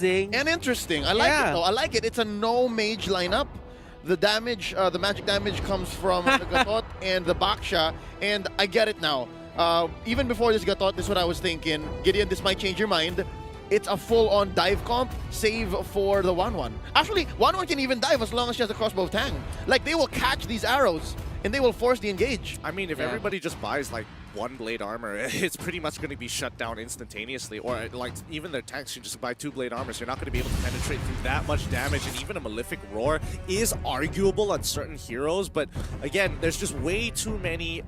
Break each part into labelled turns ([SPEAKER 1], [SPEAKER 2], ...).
[SPEAKER 1] surprising.
[SPEAKER 2] And interesting. I like it though. I like it. It's a no mage lineup. The damage, the magic damage comes from the Gatot and the Baksha, and I get it now. Even before this Gatot, this is what I was thinking. Gideon, this might change your mind. It's a full-on dive comp, save for the 1-1. Actually, 1-1 can even dive as long as she has a crossbow tang. Like, they will catch these arrows, and they will force the engage.
[SPEAKER 3] I mean, if everybody just buys, like, one blade armor, it's pretty much going to be shut down instantaneously. Or, like, even their tanks should just buy 2 blade armor, so you're not going to be able to penetrate through that much damage. And even a Malefic Roar is arguable on certain heroes. But, again, there's just way too many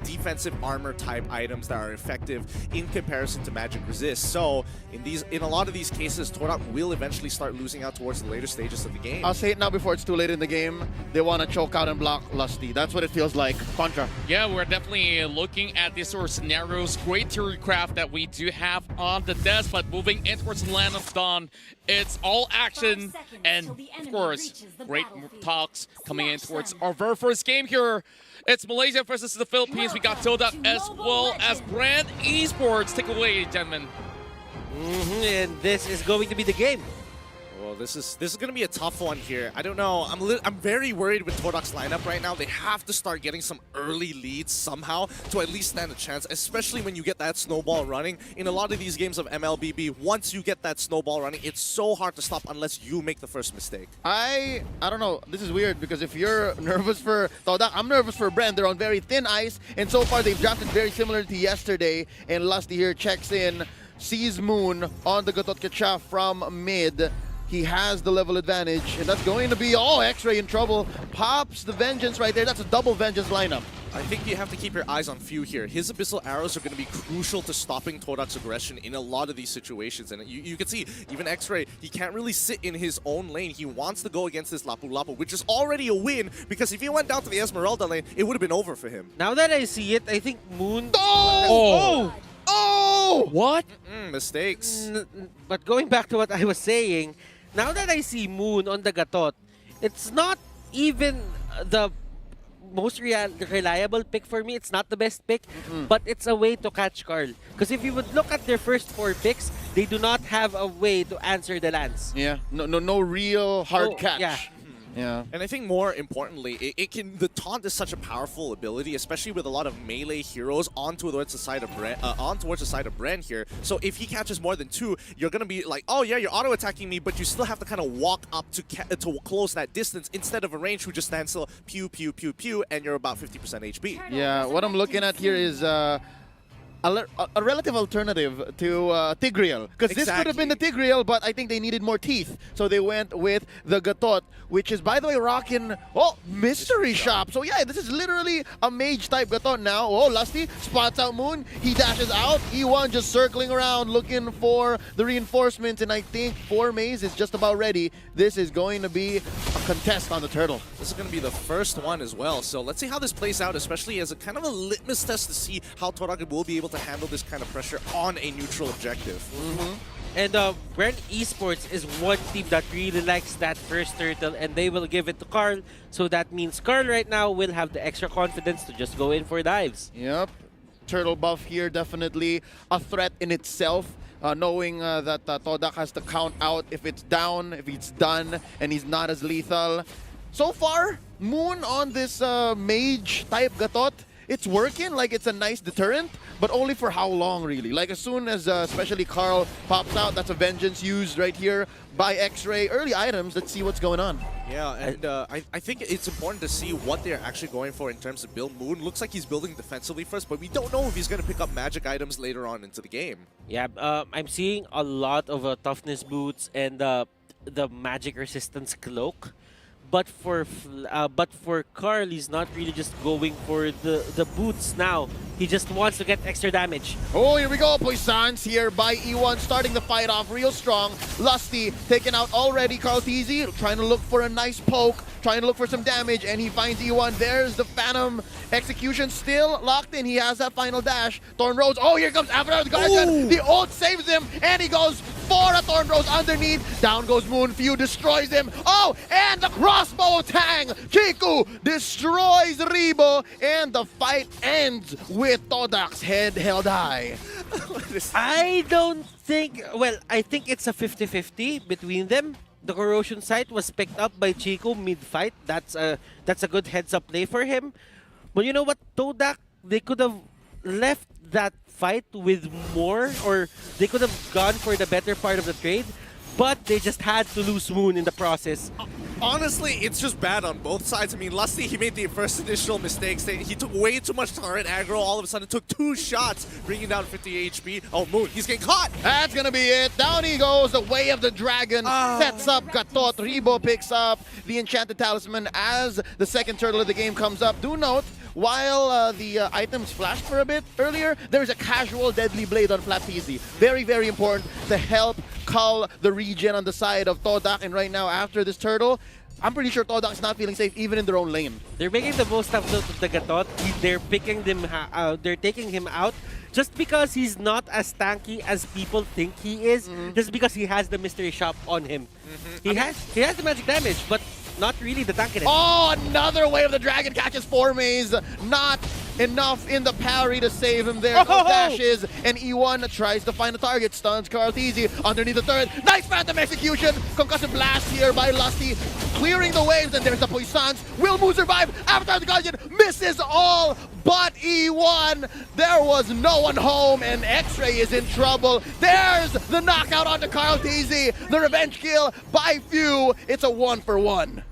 [SPEAKER 3] defensive armor type items that are effective in comparison to Magic Resist. So, in a lot of these cases, Todak will eventually start losing out towards the later stages of the game.
[SPEAKER 2] I'll say it now before it's too late in the game. They want to choke out and block Lusty. That's what it feels like. Contra.
[SPEAKER 4] Yeah, we're definitely looking at these sort of scenarios. Great theory craft that we do have on the desk, but moving in towards the Land of Dawn, it's all action. And of course, great talks coming in towards our very first game here. It's Malaysia versus the Philippines. We got Todak as well as Bren. Esports. Take it away, gentlemen.
[SPEAKER 1] And this is going to be the game.
[SPEAKER 3] Well, this is going to be a tough one here. I don't know. I'm very worried with Todak's lineup right now. They have to start getting some early leads somehow to at least stand a chance, especially when you get that snowball running. In a lot of these games of MLBB, once you get that snowball running, it's so hard to stop unless you make the first mistake.
[SPEAKER 2] I don't know. This is weird because if you're nervous for Todak, I'm nervous for Bren. They're on very thin ice, and so far they've drafted very similar to yesterday. And Lusty here checks in, sees Moon on the Gatot Kacha from mid. He has the level advantage, and that's going to be, X-Ray in trouble. Pops the Vengeance right there. That's a double Vengeance lineup.
[SPEAKER 3] I think you have to keep your eyes on Few here. His Abyssal Arrows are going to be crucial to stopping Todak's aggression in a lot of these situations. And you can see, even X-Ray, he can't really sit in his own lane. He wants to go against this Lapu Lapu, which is already a win, because if he went down to the Esmeralda lane, it would have been over for him.
[SPEAKER 1] Now that I see it, I think Moon...
[SPEAKER 2] Oh!
[SPEAKER 4] What?
[SPEAKER 3] Mistakes.
[SPEAKER 1] But going back to what I was saying, now that I see Moon on the Gatot, it's not even the most reliable pick for me. It's not the best pick, but it's a way to catch Carl. Because if you would look at their first 4 picks, they do not have a way to answer the lance.
[SPEAKER 2] Yeah, no real hard catch.
[SPEAKER 1] Yeah.
[SPEAKER 2] Yeah.
[SPEAKER 3] And I think more importantly, the taunt is such a powerful ability, especially with a lot of melee heroes on towards the side of Bren, here. So if he catches more than 2, you're gonna be like, oh yeah, you're auto attacking me, but you still have to kind of walk up to close that distance instead of a range who just stands still, pew pew pew pew, and you're about 50% HP.
[SPEAKER 2] Yeah. What I'm looking at here is a relative alternative to Tigreal. Because this could have been the Tigreal, but I think they needed more teeth. So they went with the Gatot, which is, by the way, rocking, Mystery Shop. So yeah, this is literally a mage-type Gatot now. Lusty spots out Moon. He dashes out. E1 just circling around, looking for the reinforcements. And I think 4 Maze is just about ready. This is going to be a contest on the turtle.
[SPEAKER 3] This is going to be the first one as well. So let's see how this plays out, especially as a kind of a litmus test to see how Todak will be able to handle this kind of pressure on a neutral objective.
[SPEAKER 1] And Bren Esports is one team that really likes that first turtle, and they will give it to Carl. So that means Carl right now will have the extra confidence to just go in for dives.
[SPEAKER 2] Yep. Turtle buff here, definitely a threat in itself. Knowing that Todak has to count out if it's down, if it's done, and he's not as lethal. So far, Moon on this mage-type Gatot, it's working, like it's a nice deterrent, but only for how long, really? Like as soon as especially Carl pops out, that's a Vengeance used right here by X-Ray. Early items, let's see what's going on.
[SPEAKER 3] Yeah, and I think it's important to see what they're actually going for in terms of build. Moon looks like he's building defensively first, but we don't know if he's going to pick up magic items later on into the game.
[SPEAKER 1] Yeah, I'm seeing a lot of toughness boots and the magic resistance cloak. But for Carl, he's not really just going for the boots now. He just wants to get extra damage.
[SPEAKER 2] Oh, here we go. Poissons here by E1, starting the fight off real strong. Lusty taken out already. Carl Teasy trying to look for a nice poke, trying to look for some damage, and he finds E1. There's the Phantom execution still locked in. He has that final dash. Thorn Rose. Oh, here comes Avatar. The ult saves him, and he goes for a Thorn Rose underneath. Down goes Moon. Few destroys him. Oh, and the crossbow tang. Kiku destroys Rebo, and the fight ends with Todak's head held high.
[SPEAKER 1] I don't think... Well, I think it's a 50-50 between them. The corrosion sight was picked up by Chico mid-fight. That's a good heads-up play for him. But you know what, Todak, they could have left that fight with more, or they could have gone for the better part of the trade, but they just had to lose Moon in the process.
[SPEAKER 3] Honestly, it's just bad on both sides. I mean, Lusty, he made the first initial mistakes. He took way too much turret aggro. All of a sudden, took 2 shots, bringing down 50 HP. Oh, Moon, he's getting caught.
[SPEAKER 2] That's gonna be it. Down he goes. The Way of the Dragon sets up Gatot. Rebo picks up the Enchanted Talisman as the second turtle of the game comes up. Do note, while the items flashed for a bit earlier, there's a casual Deadly Blade on Flapeasy. Very, very important to help cull the regen on the side of Todak. And right now, after this turtle, I'm pretty sure Todak is not feeling safe even in their own lane.
[SPEAKER 1] They're making the most out of the Gatot. They're picking them. They're taking him out just because he's not as tanky as people think he is. Just because he has the mystery shop on him. He has the magic damage, but not really the tankiness.
[SPEAKER 2] Oh, another Way of the Dragon catches 4 Maze. Not enough in the parry to save him there. No dashes, and E1 tries to find a target. Stuns Karlteezy underneath the turret. Nice Phantom Execution. Concussive Blast here by Lusty, clearing the waves, and there's the Poissons. Will Moon survive? Avatar the Guardian misses all but E1. There was no one home, and X-Ray is in trouble. There's the knockout onto Karlteezy. The revenge kill by Few. It's a 1-for-1.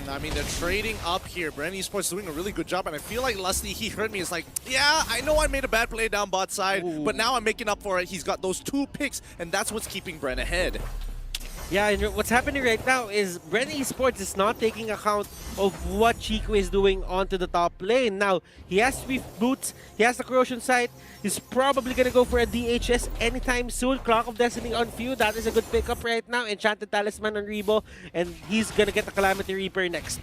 [SPEAKER 3] I mean, they're trading up here. Bren Esports doing a really good job, and I feel like Lusty, he heard me. It's like, yeah, I know I made a bad play down bot side, but now I'm making up for it. He's got those 2 picks, and that's what's keeping Bren ahead.
[SPEAKER 1] Yeah, and what's happening right now is Bren Esports is not taking account of what Chico is doing onto the top lane. Now, he has Swift Boots, he has the Corrosion Sight, he's probably gonna go for a DHS anytime soon. Clock of Destiny on Few, that is a good pickup right now. Enchanted Talisman on Rebo, and he's gonna get the Calamity Reaper next.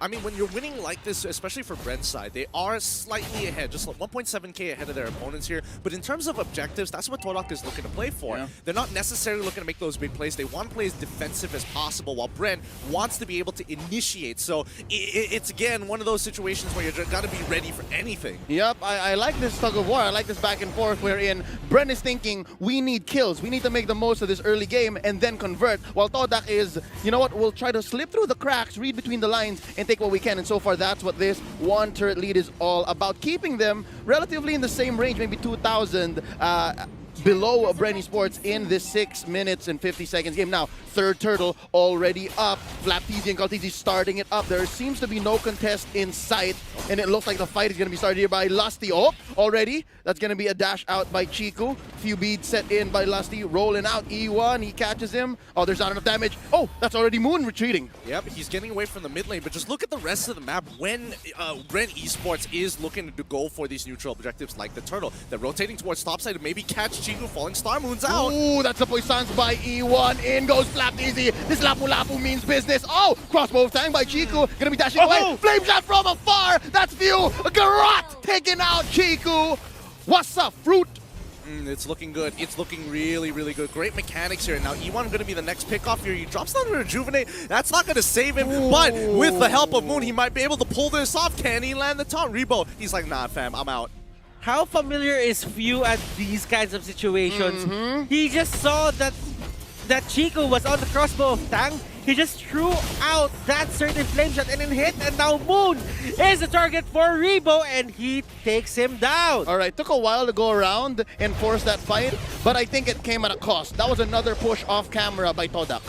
[SPEAKER 3] I mean, when you're winning like this, especially for Bren's side, they are slightly ahead, just like 1.7k ahead of their opponents here. But in terms of objectives, that's what Todak is looking to play for. Yeah. They're not necessarily looking to make those big plays. They want to play as defensive as possible, while Bren wants to be able to initiate. So it's, again, one of those situations where you're got to be ready for anything.
[SPEAKER 2] Yep, I like this tug of war. I like this back and forth wherein Bren is thinking, we need kills. We need to make the most of this early game and then convert. While Todak is, you know what, we'll try to slip through the cracks, read between the lines, and take what we can. And so far, that's what this 1 turret lead is all about. Keeping them relatively in the same range, maybe 2,000 below Bren Esports in this 6 minutes and 50 seconds game. Now, third turtle already up. Flapeasy and Karlteezy starting it up. There seems to be no contest in sight, and it looks like the fight is going to be started here by Lusty. Oh, already. That's going to be a dash out by Chico. Few beads set in by Lusty. Rolling out E1. He catches him. Oh, there's not enough damage. Oh, that's already Moon retreating.
[SPEAKER 3] Yep, he's getting away from the mid lane, but just look at the rest of the map when Bren Esports is looking to go for these neutral objectives like the turtle. They're rotating towards topside to maybe catch Chico. Falling Star Moon's out.
[SPEAKER 2] Ooh, that's the Poissons by E1. In goes Flapeasy. This Lapu Lapu means business. Oh, crossbow tang by Chico. Gonna be dashing away. Flame shot from afar. That's Few. Garrot taking out Chico. What's up, fruit?
[SPEAKER 3] It's looking good. It's looking really, really good. Great mechanics here. Now, E1 going to be the next pickoff here. He drops down to Rejuvenate. That's not going to save him, but with the help of Moon, he might be able to pull this off. Can he land the taunt? Rebo, he's like, nah, fam, I'm out.
[SPEAKER 1] How familiar is Few at these kinds of situations? He just saw that Chico was on the crossbow of Tang. He just threw out that certain flame shot and then hit, and now Moon is the target for Rebo, and he takes him down.
[SPEAKER 2] All right, took a while to go around and force that fight, but I think it came at a cost. That was another push off camera by Todak.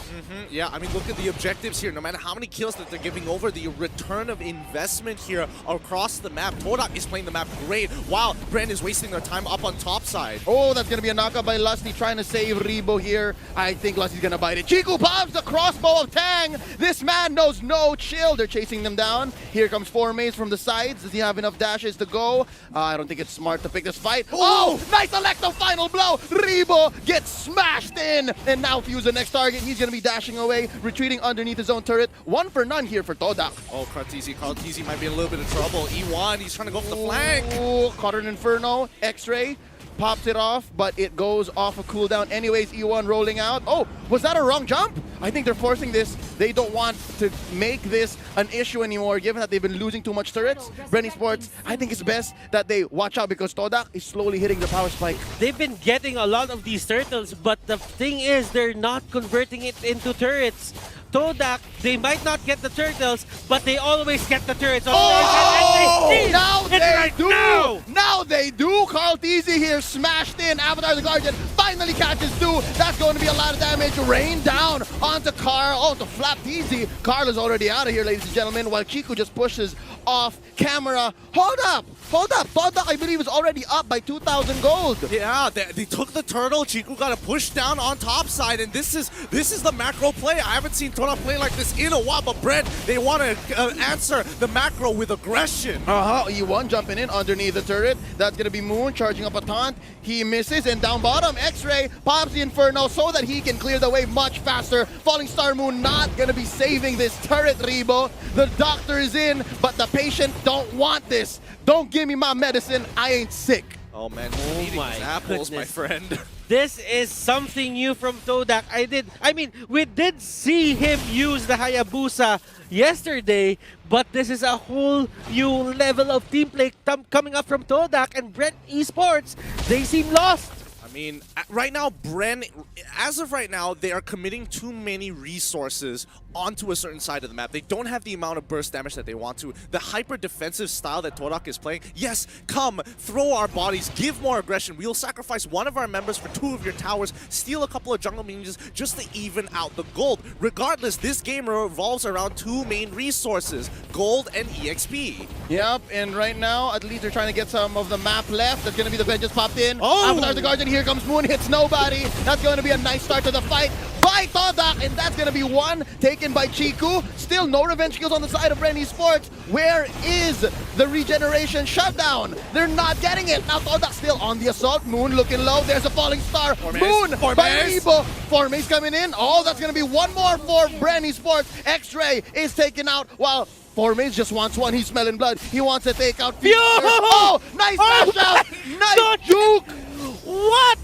[SPEAKER 3] Yeah, I mean, look at the objectives here. No matter how many kills that they're giving over, the return of investment here across the map. Todak is playing the map great, while Bren is wasting their time up on top side.
[SPEAKER 2] Oh, that's going to be a knockout by Lusty trying to save Rebo here. I think Lusty's going to bite it. Chico pops the crossbow of Tang. This man knows no chill. They're chasing them down. Here comes 4 Maze from the sides. Does he have enough dashes to go? I don't think it's smart to pick this fight. Oh, nice Electo final blow. Rebo gets smashed in. And now Fuse the next target. He's going to be dashing away, retreating underneath his own turret. 1 for none here for Todak.
[SPEAKER 3] Oh, Karlteezy might be in a little bit of trouble. E1, he's trying to go for the flank.
[SPEAKER 2] Oh, caught an Inferno. X-Ray pops it off, but it goes off a cooldown anyways. E1 rolling out. Oh, was that a wrong jump? I think they're forcing this. They don't want to make this an issue anymore, given that they've been losing too much turrets. Bren Esports, I think it's best that they watch out because Todak is slowly hitting the power spike.
[SPEAKER 1] They've been getting a lot of these turtles, but the thing is, they're not converting it into turrets. Todak, they might not get the turtles, but they always get the turrets.
[SPEAKER 2] Oh! Now they
[SPEAKER 1] right
[SPEAKER 2] do!
[SPEAKER 1] now!
[SPEAKER 2] Now they do! Carl Teasy here smashed in. Avatar the Guardian finally catches 2. That's going to be a lot of damage. Rain down onto Carl. Oh, to Flap Teasy. Carl is already out of here, ladies and gentlemen, while Chico just pushes off camera. Hold up! Hold up! Todak, I believe, is already up by 2,000 gold.
[SPEAKER 3] Yeah, they took the turtle. Chico got a push down on top side, and this is the macro play. I haven't seen Todak play like this in a while, but Bren, they want to answer the macro with aggression.
[SPEAKER 2] E1 jumping in underneath the turret. That's going to be Moon charging up a taunt. He misses, and down bottom, X-Ray pops the Inferno so that he can clear the way much faster. Falling Star Moon not going to be saving this turret, Rebo. The doctor is in, but the patient don't want this. Don't give me my medicine. I ain't sick.
[SPEAKER 3] Oh man, he's eating his apples, my friend.
[SPEAKER 1] This is something new from Todak. We did see him use the Hayabusa yesterday, but this is a whole new level of team play coming up from Todak and Bren Esports. They seem lost.
[SPEAKER 3] I mean, right now, Bren, as of right now, they are committing too many resources onto a certain side of the map. They don't have the amount of burst damage that they want to. The hyper-defensive style that Todak is playing, yes, come, throw our bodies, give more aggression. We'll sacrifice one of our members for 2 of your towers, steal a couple of jungle minions just to even out the gold. Regardless, this game revolves around 2 main resources, gold and EXP.
[SPEAKER 2] Yep, and right now, at least they're trying to get some of the map left. That's going to be the Vengeance popped in.
[SPEAKER 1] Oh!
[SPEAKER 2] Avatar the Guardian, here comes Moon, hits nobody. That's going to be a nice start to the fight by Todak, and that's going to be 1 taken by Chiku. Still no revenge kills on the side of Bren Esports. Where is the regeneration shutdown? They're not getting it. Now Todak still on the assault. Moon looking low. There's a falling star. Moon by Rebo. Formace coming in. Oh, that's going to be 1 more for Bren Esports. X-Ray is taken out while Formace just wants 1. He's smelling blood. He wants to take out Future. Oh, nice dash out. Nice juke.
[SPEAKER 1] What?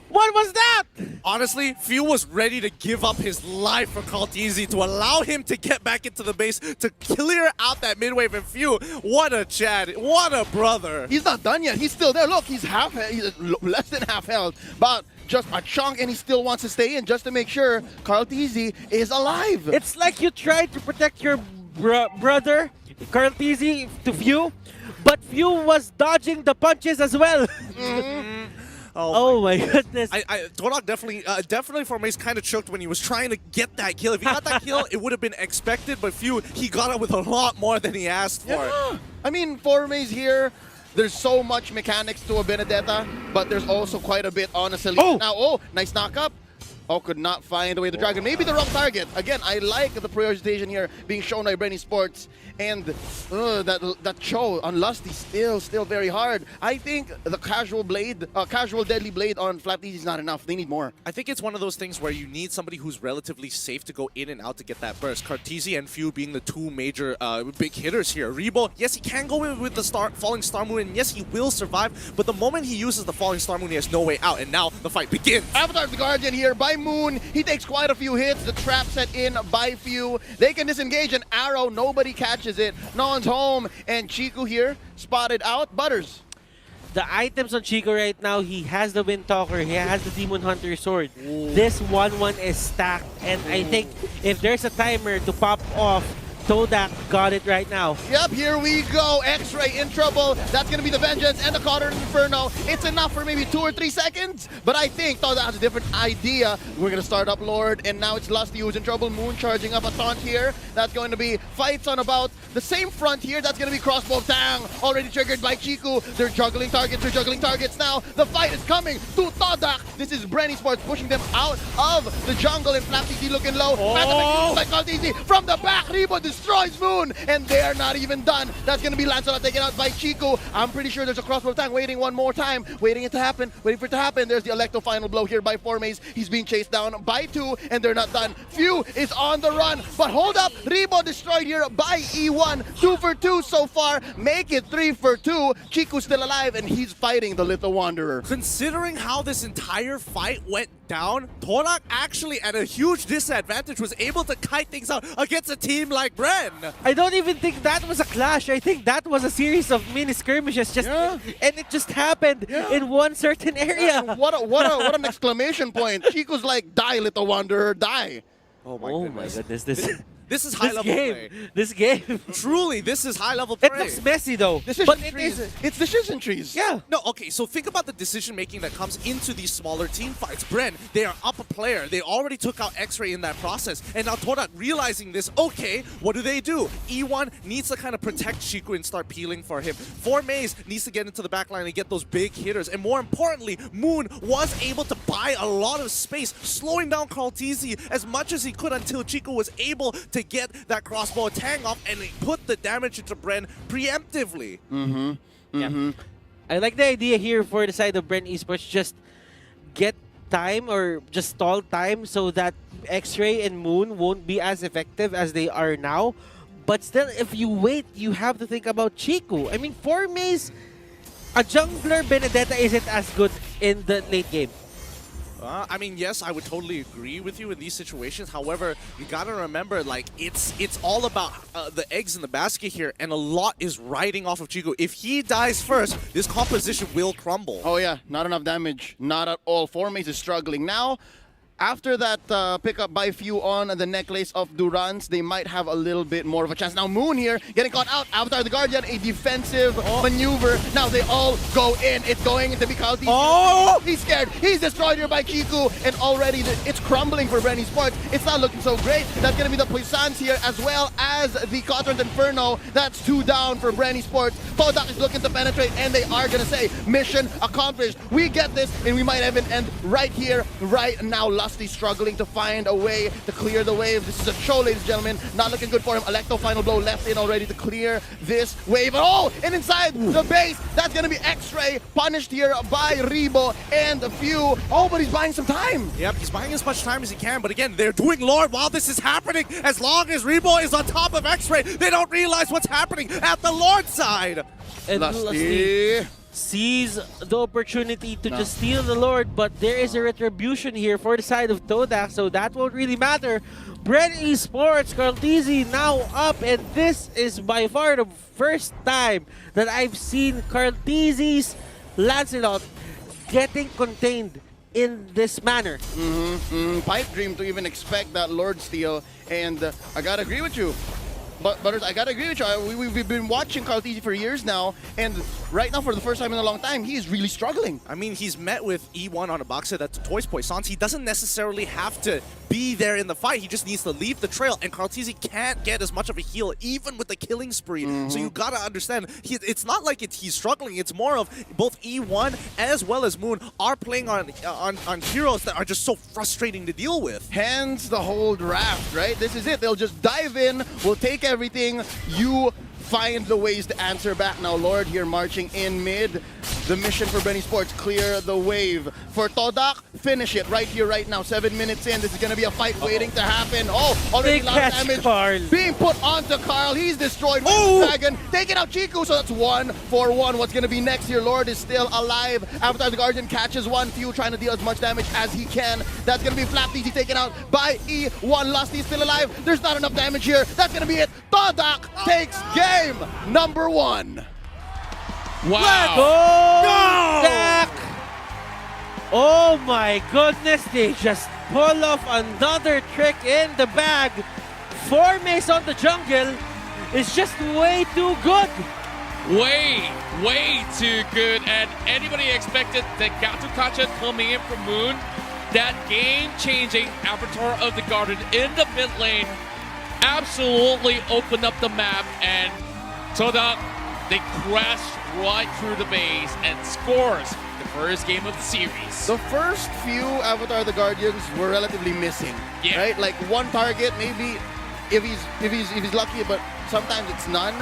[SPEAKER 1] What was that?
[SPEAKER 3] Honestly, Few was ready to give up his life for Kaltizi to allow him to get back into the base to clear out that mid wave. And Few, what a Chad, what a brother.
[SPEAKER 2] He's not done yet. He's still there. Look, he's less than half health, but just a chunk, and he still wants to stay in just to make sure Carl Teasy is alive.
[SPEAKER 1] It's like you tried to protect your brother, Carl Teasy, to Few, but Few was dodging the punches as well. Oh my goodness.
[SPEAKER 3] Todak definitely Formace kind of choked when he was trying to get that kill. If he got that kill, it would have been expected, but Few, he got it with a lot more than he asked for.
[SPEAKER 2] Yeah. I mean, Formace here, there's so much mechanics to a Benedetta, but there's also quite a bit on a Selena.
[SPEAKER 1] Oh!
[SPEAKER 2] Now, nice knock-up. Oh, could not find the way to Dragon. Maybe the wrong target. Again, I like the prioritization here being shown by Bren Esports. And that show on Lusty still very hard. I think the casual deadly blade on Flap Teasy is not enough. They need more.
[SPEAKER 3] I think it's one of those things where you need somebody who's relatively safe to go in and out to get that burst. Cartesia and Few being the 2 major big hitters here. Rebo, yes, he can go in with the Falling Star Moon, and yes, he will survive, but the moment he uses the Falling Star Moon, he has no way out, and now the fight begins.
[SPEAKER 2] Avatar the Guardian here by Moon. He takes quite a few hits. The trap set in by Few. They can disengage an arrow. Nobody catches it. No one's home. And Chiku here spotted out. Butters.
[SPEAKER 1] The items on Chico right now, he has the Windtalker, he has the Demon Hunter sword. Ooh. This 1-1 is stacked, and I think if there's a timer to pop off, Todak got it right now.
[SPEAKER 2] Yep, here we go. X-Ray in trouble. That's going to be the Vengeance and the Counter Inferno. It's enough for maybe 2 or 3 seconds, but I think Todak has a different idea. We're going to start up Lord, and now it's Lusty who's in trouble. Moon charging up a taunt here. That's going to be fights on about the same front here. That's going to be Crossbow Tang, already triggered by Chiku. They're juggling targets now. The fight is coming to Todak. This is Bren Esports pushing them out of the jungle, and Flap TT looking low.
[SPEAKER 1] Oh.
[SPEAKER 2] From the back, Rebo destroys Moon, and they are not even done. That's going to be Lancelot taken out by Chico. I'm pretty sure there's a crossbow tank waiting one more time, waiting for it to happen. There's the Electro final blow here by Formace. He's being chased down by 2, and they're not done. Few is on the run, but hold up, Rebo destroyed here by E1. 2 for 2 so far, make it 3 for 2. Chico's still alive, and he's fighting the Little Wanderer.
[SPEAKER 3] Considering how this entire fight went down, Todak actually at a huge disadvantage was able to kite things out against a team like Bren.
[SPEAKER 1] I don't even think that was a clash. I think that was a series of mini skirmishes, and it just happened in one certain area.
[SPEAKER 2] What an exclamation point. Chico's like, die, little wanderer, die.
[SPEAKER 3] Oh my
[SPEAKER 1] Oh my
[SPEAKER 3] goodness.
[SPEAKER 1] goodness,
[SPEAKER 3] This is high level play.
[SPEAKER 1] This game.
[SPEAKER 3] Truly, this is high level play.
[SPEAKER 1] It looks messy though,
[SPEAKER 2] Decision
[SPEAKER 1] but it
[SPEAKER 2] trees.
[SPEAKER 1] is.
[SPEAKER 2] It's decision trees.
[SPEAKER 1] Yeah.
[SPEAKER 3] No, okay, so think about the decision making that comes into these smaller team fights. Bren, they are up a player. They already took out X-Ray in that process. And now Todak realizing this, okay, what do? E1 needs to kind of protect Chico and start peeling for him. 4Maze needs to get into the backline and get those big hitters. And more importantly, Moon was able to buy a lot of space, slowing down Karltzy as much as he could until Chico was able to get that crossbow tang off and put the damage into Bren preemptively.
[SPEAKER 1] Yeah. I like the idea here for the side of Bren Esports, just get time or just stall time so that X-Ray and Moon won't be as effective as they are now. But still, if you wait, you have to think about Chico. I mean, for Maze, a jungler Benedetta isn't as good in the late game.
[SPEAKER 3] I mean, yes, I would totally agree with you in these situations. However, you gotta remember, like, it's all about the eggs in the basket here, and a lot is riding off of Chico. If he dies first, this composition will crumble.
[SPEAKER 2] Oh yeah, not enough damage. Not at all. 4Maze is struggling. Now, after that pickup by Few on the necklace of Durance, they might have a little bit more of a chance. Now Moon here, getting caught out. Avatar the Guardian, a defensive maneuver. Now they all go in. It's going to be Karltzy. Oh! He's scared. He's destroyed here by Chico. And already it's crumbling for Bren Esports. It's not looking so great. That's going to be the Puissance here as well as the Cotton's Inferno. That's 2 down for Bren Esports. Todak is looking to penetrate and they are going to say, mission accomplished. We get this and we might even end right here, right now. Lusty struggling to find a way to clear the wave. This is a show, ladies and gentlemen. Not looking good for him. Electo final blow left in already to clear this wave. Oh, and inside the base, that's going to be X-Ray punished here by Rebo and a few. Oh, but he's buying some time.
[SPEAKER 3] Yep, he's buying as much time as he can, but again, they're doing Lord while this is happening. As long as Rebo is on top of X-Ray, they don't realize what's happening at the Lord side.
[SPEAKER 1] And Lusty sees the opportunity to just steal the Lord, but there is a retribution here for the side of Todak, so that won't really matter. Bren Esports, Karltzy now up, and this is by far the first time that I've seen Karltzy's Lancelot getting contained in this manner.
[SPEAKER 2] Pipe dream to even expect that Lord steal, and I gotta agree with you. But Butters, I gotta agree with you. We've been watching Karltzy for years now, and right now, for the first time in a long time, he's really struggling.
[SPEAKER 3] I mean, he's met with E1 on a box set that's Toys Puissance. He doesn't necessarily have to be there in the fight. He just needs to leave the trail, and Karltzy can't get as much of a heal, even with the killing spree. So you gotta understand, it's not like he's struggling. It's more of both E1 as well as Moon are playing on heroes that are just so frustrating to deal with.
[SPEAKER 2] Hence the whole draft, right? This is it. They'll just dive in. We'll take everything. You find the ways to answer back. Now Lord here marching in mid. The mission for Bren Esports, clear the wave. For Todak, finish it right here, right now. 7 minutes in, this is going to be a fight waiting to happen. Oh, already a lot of damage
[SPEAKER 1] Karl
[SPEAKER 2] being put onto Karl. He's destroyed with the dragon. Taking out Chico, so that's 1 for 1. What's going to be next here? Lord is still alive. Avatar the Guardian catches one. Few trying to deal as much damage as he can. That's going to be Flapteasy taken out by E1. Lusty still alive. There's not enough damage here. That's going to be it. Todak takes game number 1.
[SPEAKER 4] Wow.
[SPEAKER 1] Go! Jack! Oh my goodness, they just pull off another trick in the bag. 4Maze on the jungle is just way too good.
[SPEAKER 4] Way too good. And anybody expected the Gatukacha coming in from Moon, that game-changing Avatar of the Garden in the mid lane, absolutely opened up the map, and Todak, they crashed right through the base and scores the first game of the series.
[SPEAKER 2] The first few Avatar the Guardians were relatively missing, right? Like one target, maybe if he's lucky, but sometimes it's none.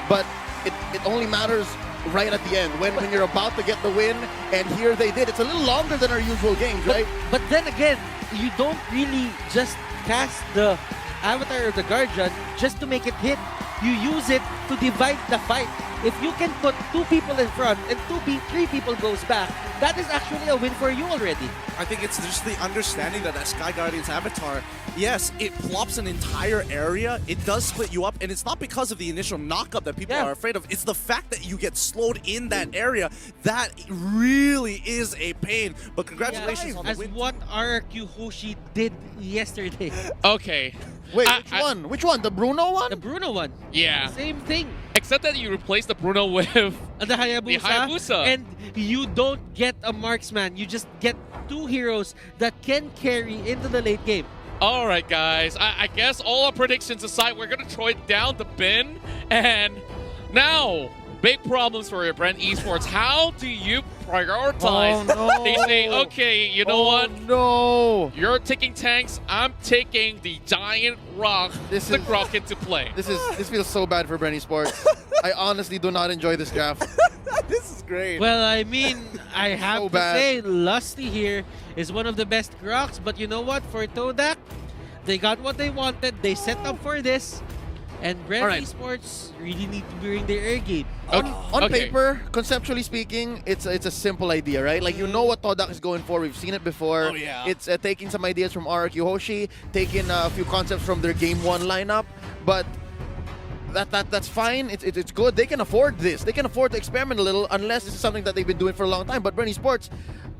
[SPEAKER 2] But it only matters right at the end when you're about to get the win, and here they did. It's a little longer than our usual games, right?
[SPEAKER 1] But then again, you don't really just cast the Avatar of the Guardian just to make it hit. you use it to divide the fight. If you can put 2 people in front and 3 people goes back, that is actually a win for you already.
[SPEAKER 3] I think it's just the understanding that Sky Guardian's avatar, yes, it plops an entire area, it does split you up, and it's not because of the initial knockup that people are afraid of, it's the fact that you get slowed in that area. That really is a pain, but congratulations on the
[SPEAKER 1] as
[SPEAKER 3] win.
[SPEAKER 1] what RQ Hoshi did yesterday.
[SPEAKER 4] Okay.
[SPEAKER 2] Wait, which one? Which one? The Bruno one?
[SPEAKER 1] The Bruno one.
[SPEAKER 4] Yeah.
[SPEAKER 1] Same thing.
[SPEAKER 4] Except that you replace the Bruno with
[SPEAKER 1] The Hayabusa.
[SPEAKER 4] The Hayabusa.
[SPEAKER 1] And you don't get a marksman. You just get 2 heroes that can carry into the late game.
[SPEAKER 4] All right, guys. I guess all our predictions aside, we're going to throw it down the bin. And now, big problems for your Bren Esports. How do you prioritize?
[SPEAKER 2] Oh, no.
[SPEAKER 4] They say, okay, you know what?
[SPEAKER 2] No.
[SPEAKER 4] You're taking tanks. I'm taking the giant rock,
[SPEAKER 2] This
[SPEAKER 4] the
[SPEAKER 2] is-
[SPEAKER 4] Grok into play.
[SPEAKER 2] This feels so bad for Bren Esports. I honestly do not enjoy this draft.
[SPEAKER 3] This is great.
[SPEAKER 1] Well, I mean, I have
[SPEAKER 2] So
[SPEAKER 1] to
[SPEAKER 2] bad.
[SPEAKER 1] say, Lusty here is one of the best Groks. But you know what? For Todak, they got what they wanted. They set up for this. And Bren
[SPEAKER 2] All right.
[SPEAKER 1] Esports really need to bring their air game.
[SPEAKER 2] On
[SPEAKER 4] Okay.
[SPEAKER 2] paper, conceptually speaking, it's a simple idea, right? Like, you know what Todak is going for. We've seen it before.
[SPEAKER 3] Oh, yeah.
[SPEAKER 2] It's taking some ideas from RQ Hoshi, taking a few concepts from their Game 1 lineup, but that's fine. It's good. They can afford this. They can afford to experiment a little, unless this is something that they've been doing for a long time. But Bren Esports,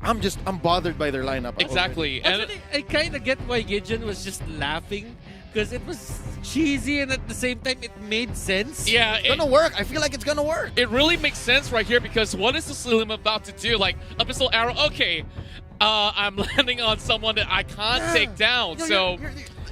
[SPEAKER 2] I'm bothered by their lineup.
[SPEAKER 4] Exactly. And
[SPEAKER 1] Actually, I kind of get why Gideon was just laughing. Because it was cheesy and at the same time it made sense.
[SPEAKER 4] yeah,
[SPEAKER 2] It's gonna work. I feel like it's gonna work.
[SPEAKER 4] it really makes sense right here because what is the Slim about to do? Like, a pistol arrow, okay, I'm landing on someone that I can't take down. So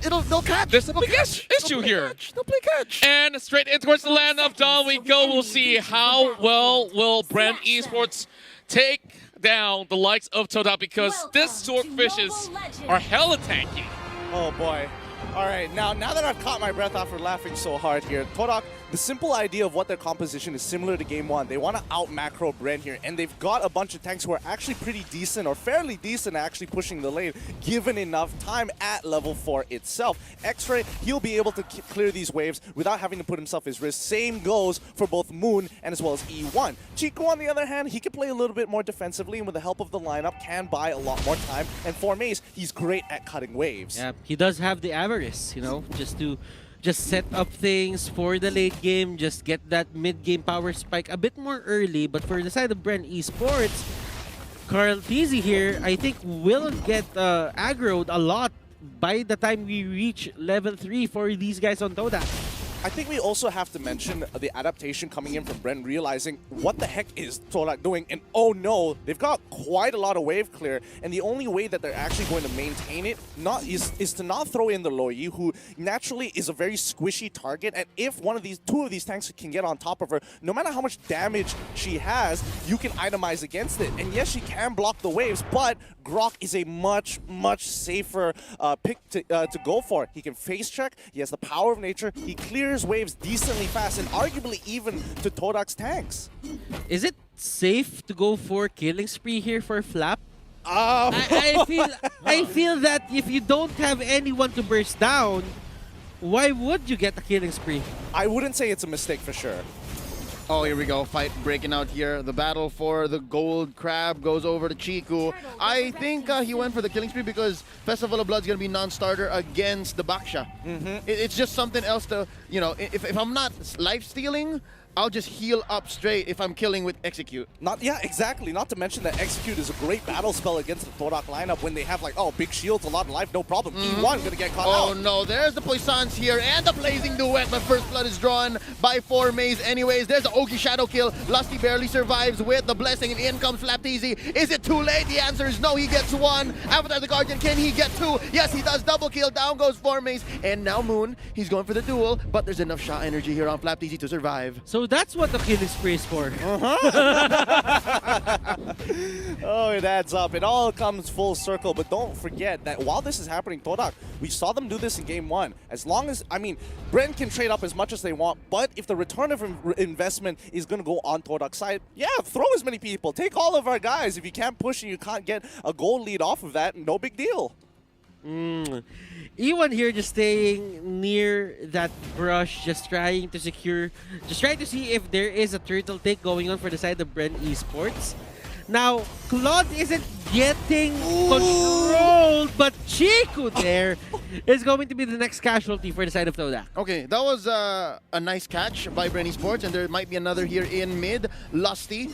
[SPEAKER 2] They'll catch.
[SPEAKER 4] there's a
[SPEAKER 2] They'll
[SPEAKER 4] big
[SPEAKER 2] catch.
[SPEAKER 4] issue
[SPEAKER 2] They'll play
[SPEAKER 4] here.
[SPEAKER 2] catch. They'll play catch.
[SPEAKER 4] And straight in towards the land of Dawn we go. We'll see how well will Bren Esports take down the likes of Todak because this swordfishes are hella tanky.
[SPEAKER 3] Oh boy. All right, now that I've caught my breath after laughing so hard here, Todak, the simple idea of what their composition is similar to Game 1. They want to out-macro Bren here, and they've got a bunch of tanks who are actually pretty decent, or fairly decent at actually pushing the lane, given enough time at level 4 itself. X-Ray, he'll be able to clear these waves without having to put himself at risk. Same goes for both Moon and as well as E1. Chico, on the other hand, he can play a little bit more defensively, and with the help of the lineup, can buy a lot more time. And for Mace, he's great at cutting waves.
[SPEAKER 1] Yeah, he does have the avarice, you know, just set up things for the late game, just get that mid-game power spike a bit more early. But for the side of Bren Esports, Carl Teasy here, I think will get aggroed a lot by the time we reach level 3 for these guys on Todak.
[SPEAKER 3] I think we also have to mention the adaptation coming in from Bren, realizing what the heck is Todak doing, and oh no, they've got quite a lot of wave clear, and the only way that they're actually going to maintain it is to not throw in the Loi, who naturally is a very squishy target, and if two of these tanks can get on top of her, no matter how much damage she has, you can itemize against it. And yes, she can block the waves, but Grok is a much safer pick to go for. He can face check, he has the power of nature, he clears waves decently fast, and arguably even to Todak's tanks.
[SPEAKER 1] Is it safe to go for killing spree here for Flap?
[SPEAKER 3] Oh.
[SPEAKER 1] I feel that if you don't have anyone to burst down, why would you get a killing spree?
[SPEAKER 3] I wouldn't say it's a mistake for sure.
[SPEAKER 2] Oh, here we go. Fight breaking out here. The battle for the gold crab goes over to Chiku. I think he went for the killing spree because Festival of Blood's going to be non-starter against the Baksha. It's just something else to, you know, if I'm not life-stealing, I'll just heal up straight if I'm killing with Execute.
[SPEAKER 3] Yeah, exactly. Not to mention that Execute is a great battle spell against the Todak lineup when they have like, oh, big shields, a lot of life, no problem. E1 gonna get caught
[SPEAKER 2] Oh
[SPEAKER 3] out.
[SPEAKER 2] no, there's the Poissons here and the Blazing Duet, but first blood is drawn by 4 Maze anyways. There's the Ogi Shadow kill. Lusty barely survives with the blessing, and in comes Flapteasy. Is it too late? The answer is no. He gets 1. Avatar the Guardian, can he get 2? Yes, he does. Double kill. Down goes 4 Maze. And now Moon, he's going for the duel, but there's enough shot energy here on Flapteasy to survive.
[SPEAKER 1] So that's what the killing spree is for.
[SPEAKER 3] Oh, it adds up. It all comes full circle, but don't forget that while this is happening, Todak, we saw them do this in Game 1. As long as, I mean, Bren can trade up as much as they want, but if the return of investment is going to go on Todak's side, yeah, throw as many people. Take all of our guys. If you can't push and you can't get a goal lead off of that, no big deal.
[SPEAKER 1] E1 here just staying near that brush, just trying to see if there is a turtle take going on for the side of Bren Esports. Now, Claude isn't getting controlled, but Chiku there is going to be the next casualty for the side of Todak.
[SPEAKER 2] Okay, that was a nice catch by Bren Esports, and there might be another here in mid. Lusty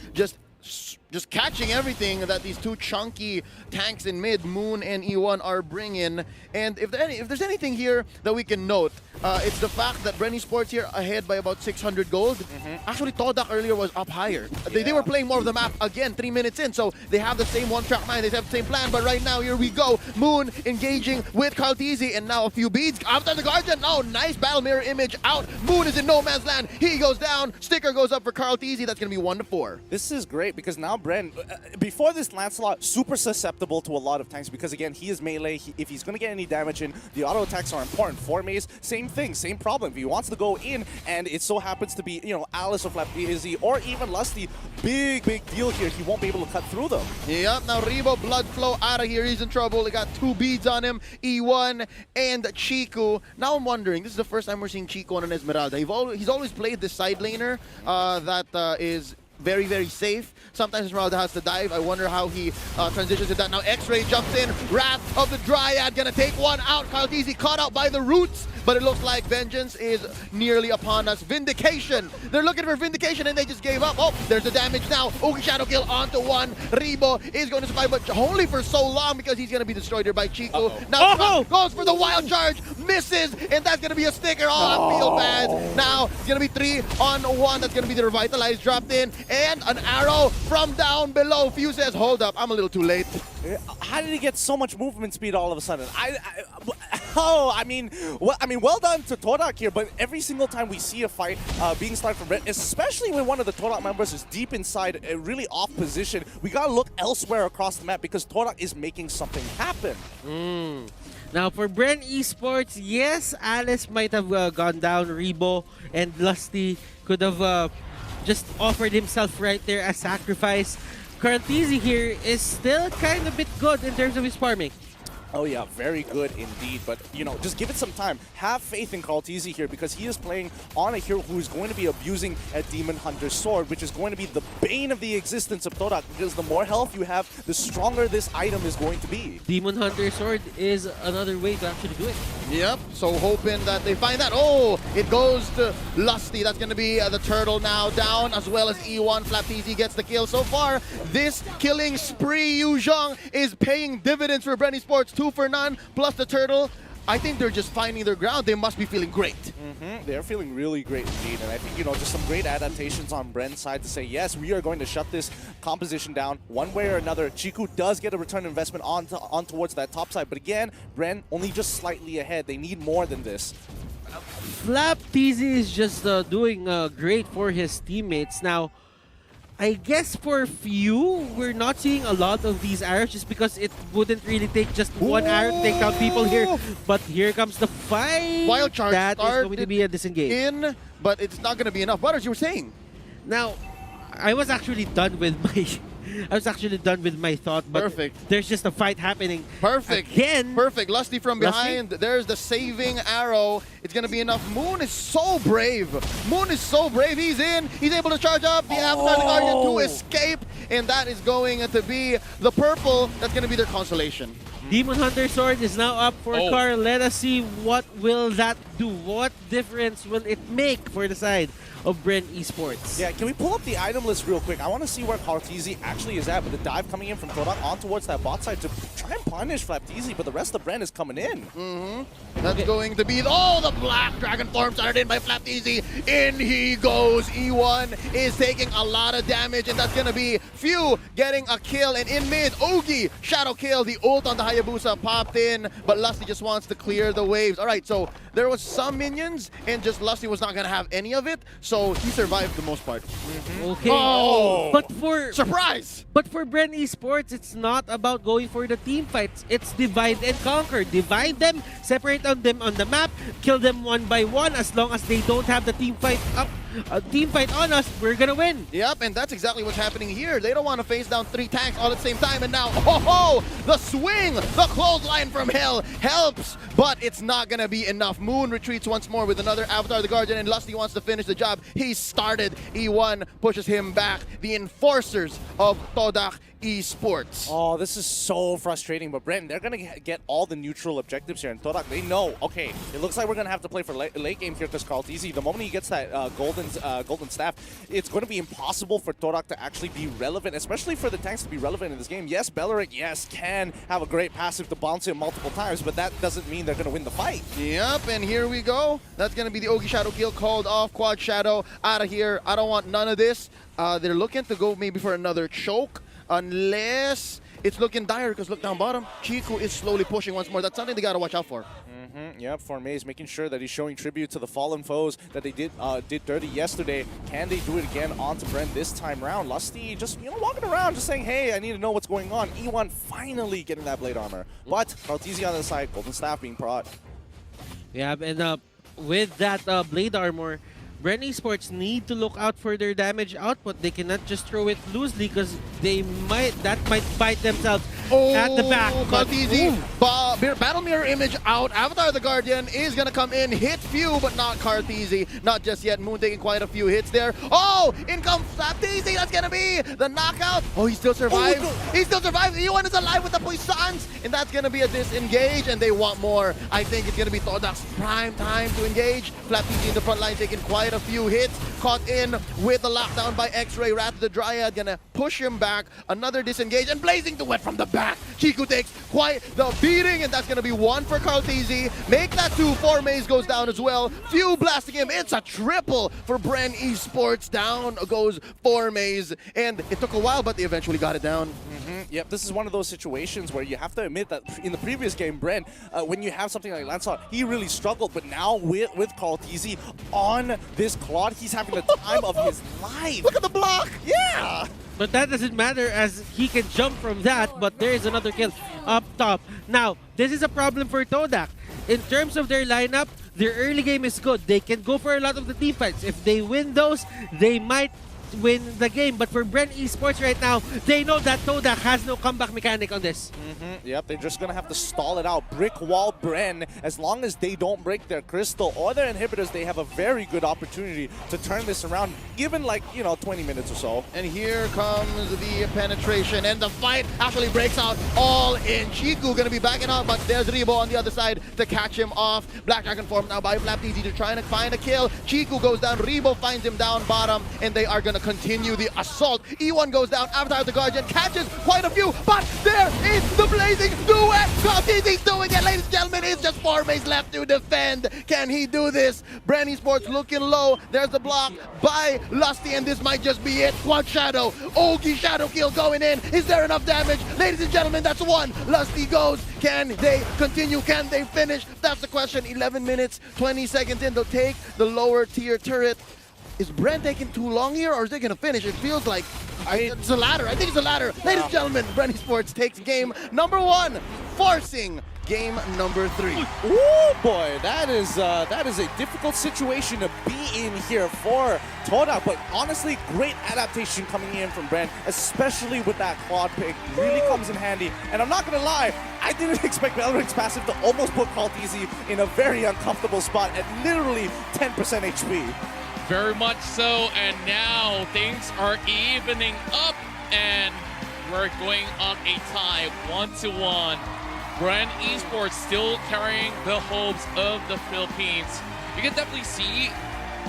[SPEAKER 2] just catching everything that these two chunky tanks in mid, Moon and E1, are bringing. And if there's anything here that we can note, it's the fact that Bren Esports here ahead by about 600 gold. Actually, Todak earlier was up higher. They were playing more of the map again 3 minutes in, so they have the same one-track mind, they have the same plan, but right now, here we go. Moon engaging with Kaltizi, and now a few beads after the Guardian. Oh, nice battle mirror image out. Moon is in no man's land. He goes down. Sticker goes up for Kaltizi. That's going to be 1-4.
[SPEAKER 5] This is great because now Bren, before this Lancelot, super susceptible to a lot of tanks because again, he is melee. If he's going to get any damage in, the auto attacks are important. For Maze, same thing, same problem. If he wants to go in and it so happens to be, you know, Alice or Flapizzy or even Lusty, big deal here. He won't be able to cut through them.
[SPEAKER 2] Yep, now Rebo, blood flow out of here. He's in trouble. He got 2 beads on him, E1 and Chiku. Now I'm wondering, this is the first time we're seeing Chiku on an Esmeralda. He's always played this side laner that is very safe. Sometimes Esmeralda has to dive. I wonder how he transitions to that. Now X-Ray jumps in. Wrath of the Dryad gonna take one out. Kaltizi caught out by the roots, but it looks like vengeance is nearly upon us. Vindication. They're looking for Vindication and they just gave up. Oh, there's the damage now. Oogie Shadow Kill onto one. Rebo is going to survive, but only for so long because he's gonna be destroyed here by Chiku. Now Trump goes for the wild charge, misses, and that's gonna be a sticker. Oh, I feel bad. Now it's gonna be 3-on-1. That's gonna be the revitalized dropped in. And an arrow from down below. Few says, hold up, I'm a little too late.
[SPEAKER 5] How did he get so much movement speed all of a sudden? I mean, well done to Todak here, but every single time we see a fight being started from Bren, especially when one of the Todak members is deep inside a really off position, we gotta look elsewhere across the map because Todak is making something happen.
[SPEAKER 1] Now for Bren Esports, yes, Alice might have gone down. Rebo and Lusty could have just offered himself right there as sacrifice. Kaltizi here is still kind of bit good in terms of his farming.
[SPEAKER 5] Oh yeah, very good indeed. But, you know, just give it some time. Have faith in Kaltizi here because he is playing on a hero who is going to be abusing a Demon Hunter's sword, which is going to be the bane of the existence of Todak because the more health you have, the stronger this item is going to be.
[SPEAKER 1] Demon Hunter sword is another way to actually do it.
[SPEAKER 2] Yep, so hoping that they find that. Oh, it goes to Lusty. That's going to be the turtle now down, as well as E1. Flapizzy gets the kill. So far, this killing spree, Yu Zhong, is paying dividends for Bren Esports. 2 for none, plus the turtle. I think they're just finding their ground. They must be feeling great.
[SPEAKER 5] They're feeling really great indeed. And I think, you know, just some great adaptations on Bren's side to say, yes, we are going to shut this composition down one way or another. Chiku does get a return investment on towards that top side. But again, Bren only just slightly ahead. They need more than this.
[SPEAKER 1] Flapizzy is just doing great for his teammates. Now, I guess for few, we're not seeing a lot of these arrows just because it wouldn't really take just one arrow to take down people here. But here comes the fight.
[SPEAKER 2] Wild charge
[SPEAKER 1] that is going to be a disengage.
[SPEAKER 2] But it's not going to be enough. What as you were saying?
[SPEAKER 1] Now, I was actually done with my thought, but
[SPEAKER 2] Perfect.
[SPEAKER 1] There's just a fight happening.
[SPEAKER 2] Perfect.
[SPEAKER 1] Again.
[SPEAKER 2] Perfect. Lusty from behind. There's the saving arrow. It's going to be enough. Moon is so brave. Moon is so brave. He's in. He's able to charge up. The Avatar Guardian to escape. And that is going to be the purple. That's going to be their consolation.
[SPEAKER 1] Demon Hunter Sword is now up for Carl. Let us see what will that do. What difference will it make for the side of Bren Esports?
[SPEAKER 5] Yeah, can we pull up the item list real quick? I want to see where Kaltizi actually is at, with the dive coming in from Todak on towards that bot side to try and punish Flapizzy, but the rest of Bren is coming in.
[SPEAKER 2] That's going to be, the black dragon form started in by Flapizzy. In he goes. E1 is taking a lot of damage, and that's going to be Few getting a kill. And in mid, Oogie, shadow kill. The ult on the Hayabusa popped in, but Lusty just wants to clear the waves. All right, so there was some minions, and just Lusty was not going to have any of it, so he survived the most part.
[SPEAKER 1] Okay. But for
[SPEAKER 2] surprise!
[SPEAKER 1] But for Bren Esports, it's not about going for the team fights. It's divide and conquer. Divide them, separate them on the map, kill them one by one as long as they don't have the team fight up. a team fight on us, we're gonna win.
[SPEAKER 2] Yep, and that's exactly what's happening here. They don't want to face down 3 tanks all at the same time, and now, oh, the swing, the clothesline from hell helps, but it's not gonna be enough. Moon retreats once more with another Avatar the Guardian, and Lusty wants to finish the job. He started. E1 pushes him back. The enforcers of Todak Esports.
[SPEAKER 5] Oh, this is so frustrating, but Bren, they're going to get all the neutral objectives here, and Todak, they know, okay, it looks like we're going to have to play for late game here because Karl'tezi, the moment he gets that golden staff, it's going to be impossible for Todak to actually be relevant, especially for the tanks to be relevant in this game. Yes, Beleric, yes, can have a great passive to bounce him multiple times, but that doesn't mean they're going to win the fight.
[SPEAKER 2] Yep, and here we go. That's going to be the Ogi Shadow kill called off. Quad Shadow out of here. I don't want none of this. They're looking to go maybe for another choke. Unless it's looking dire, because look down bottom, Chiku is slowly pushing once more. That's something they gotta watch out for.
[SPEAKER 5] Yep, Formé making sure that he's showing tribute to the fallen foes that they did dirty yesterday. Can they do it again onto Bren this time round? Lusty just walking around, just saying, hey, I need to know what's going on. E1 finally getting that blade armor, but Karl'tezi on the side, golden staff being brought.
[SPEAKER 1] Yeah, and with that blade armor, Bren Esports need to look out for their damage output. They cannot just throw it loosely because that might bite themselves at the back.
[SPEAKER 2] Karl'tezi, Battle Mirror image out. Avatar the Guardian is gonna come in, hit few, but not Karl'tezi. Not just yet. Moon taking quite a few hits there. Oh, in comes Karl'tezi. That's gonna be the knockout. Oh, he still survives. He still survives. E1 is alive with the Puissance, and that's gonna be a disengage, and they want more. I think it's gonna be Todak's prime time to engage. Karl'tezi in the front line taking quite a few hits, caught in with the lockdown by X-Ray. Rat the Dryad gonna push him back, another disengage, and Blazing Duet from the back. Chiku takes quite the beating, and that's gonna be 1 for Karl'tezi. Make that 2. Formé goes down as well. Few blasting him. It's a triple for Bren Esports. Down goes Formé, and it took a while, but they eventually got it down.
[SPEAKER 5] Yep, this is one of those situations where you have to admit that in the previous game, Bren, when you have something like Lancelot, he really struggled, but now with Karl'tezi on this Claude, he's having the time of his life.
[SPEAKER 2] Look at the block!
[SPEAKER 5] Yeah!
[SPEAKER 1] But that doesn't matter as he can jump from that, but there is another kill up top. Now, this is a problem for Todak. In terms of their lineup, their early game is good. They can go for a lot of the team fights. If they win those, they might win the game. But for Bren Esports right now, they know that Todak has no comeback mechanic on this.
[SPEAKER 5] Yep, they're just going to have to stall it out. Brick wall Bren. As long as they don't break their crystal or their inhibitors, they have a very good opportunity to turn this around, given 20 minutes or so.
[SPEAKER 2] And here comes the penetration, and the fight actually breaks out all in. Chiku gonna be backing up, but there's Rebo on the other side to catch him off. Black Dragon formed now by Karl'tezi to try and find a kill. Chiku goes down, Rebo finds him down bottom, and they are gonna continue the assault. E1 goes down, Avatar the Guardian catches quite a few, but there is the Blazing Duet! Karl'tezi's doing it, ladies and gentlemen. It's just Formé left to defend. Can he do this? Bren Esports looking low. There's the block by Lusty, and this might just be it. Quad Shadow, Ogi Shadow kill going in. Is there enough damage? Ladies and gentlemen, that's 1. Lusty goes. Can they continue? Can they finish? That's the question. 11 minutes, 20 seconds in. They'll take the lower tier turret. Is Bren taking too long here, or is they going to finish? It feels like it's a ladder. I think it's a ladder. Ladies and gentlemen, Bren Esports takes game number 1, forcing game number 3.
[SPEAKER 5] Oh boy, that is a difficult situation to be in here for Todak, but honestly, great adaptation coming in from Bren, especially with that quad pick. Really comes in handy. And I'm not gonna lie, I didn't expect Beleric's passive to almost put Karl'tezi in a very uncomfortable spot at literally 10% HP.
[SPEAKER 4] Very much so, and now things are evening up, and we're going on a tie, 1-1. Bren Esports still carrying the hopes of the Philippines. You can definitely see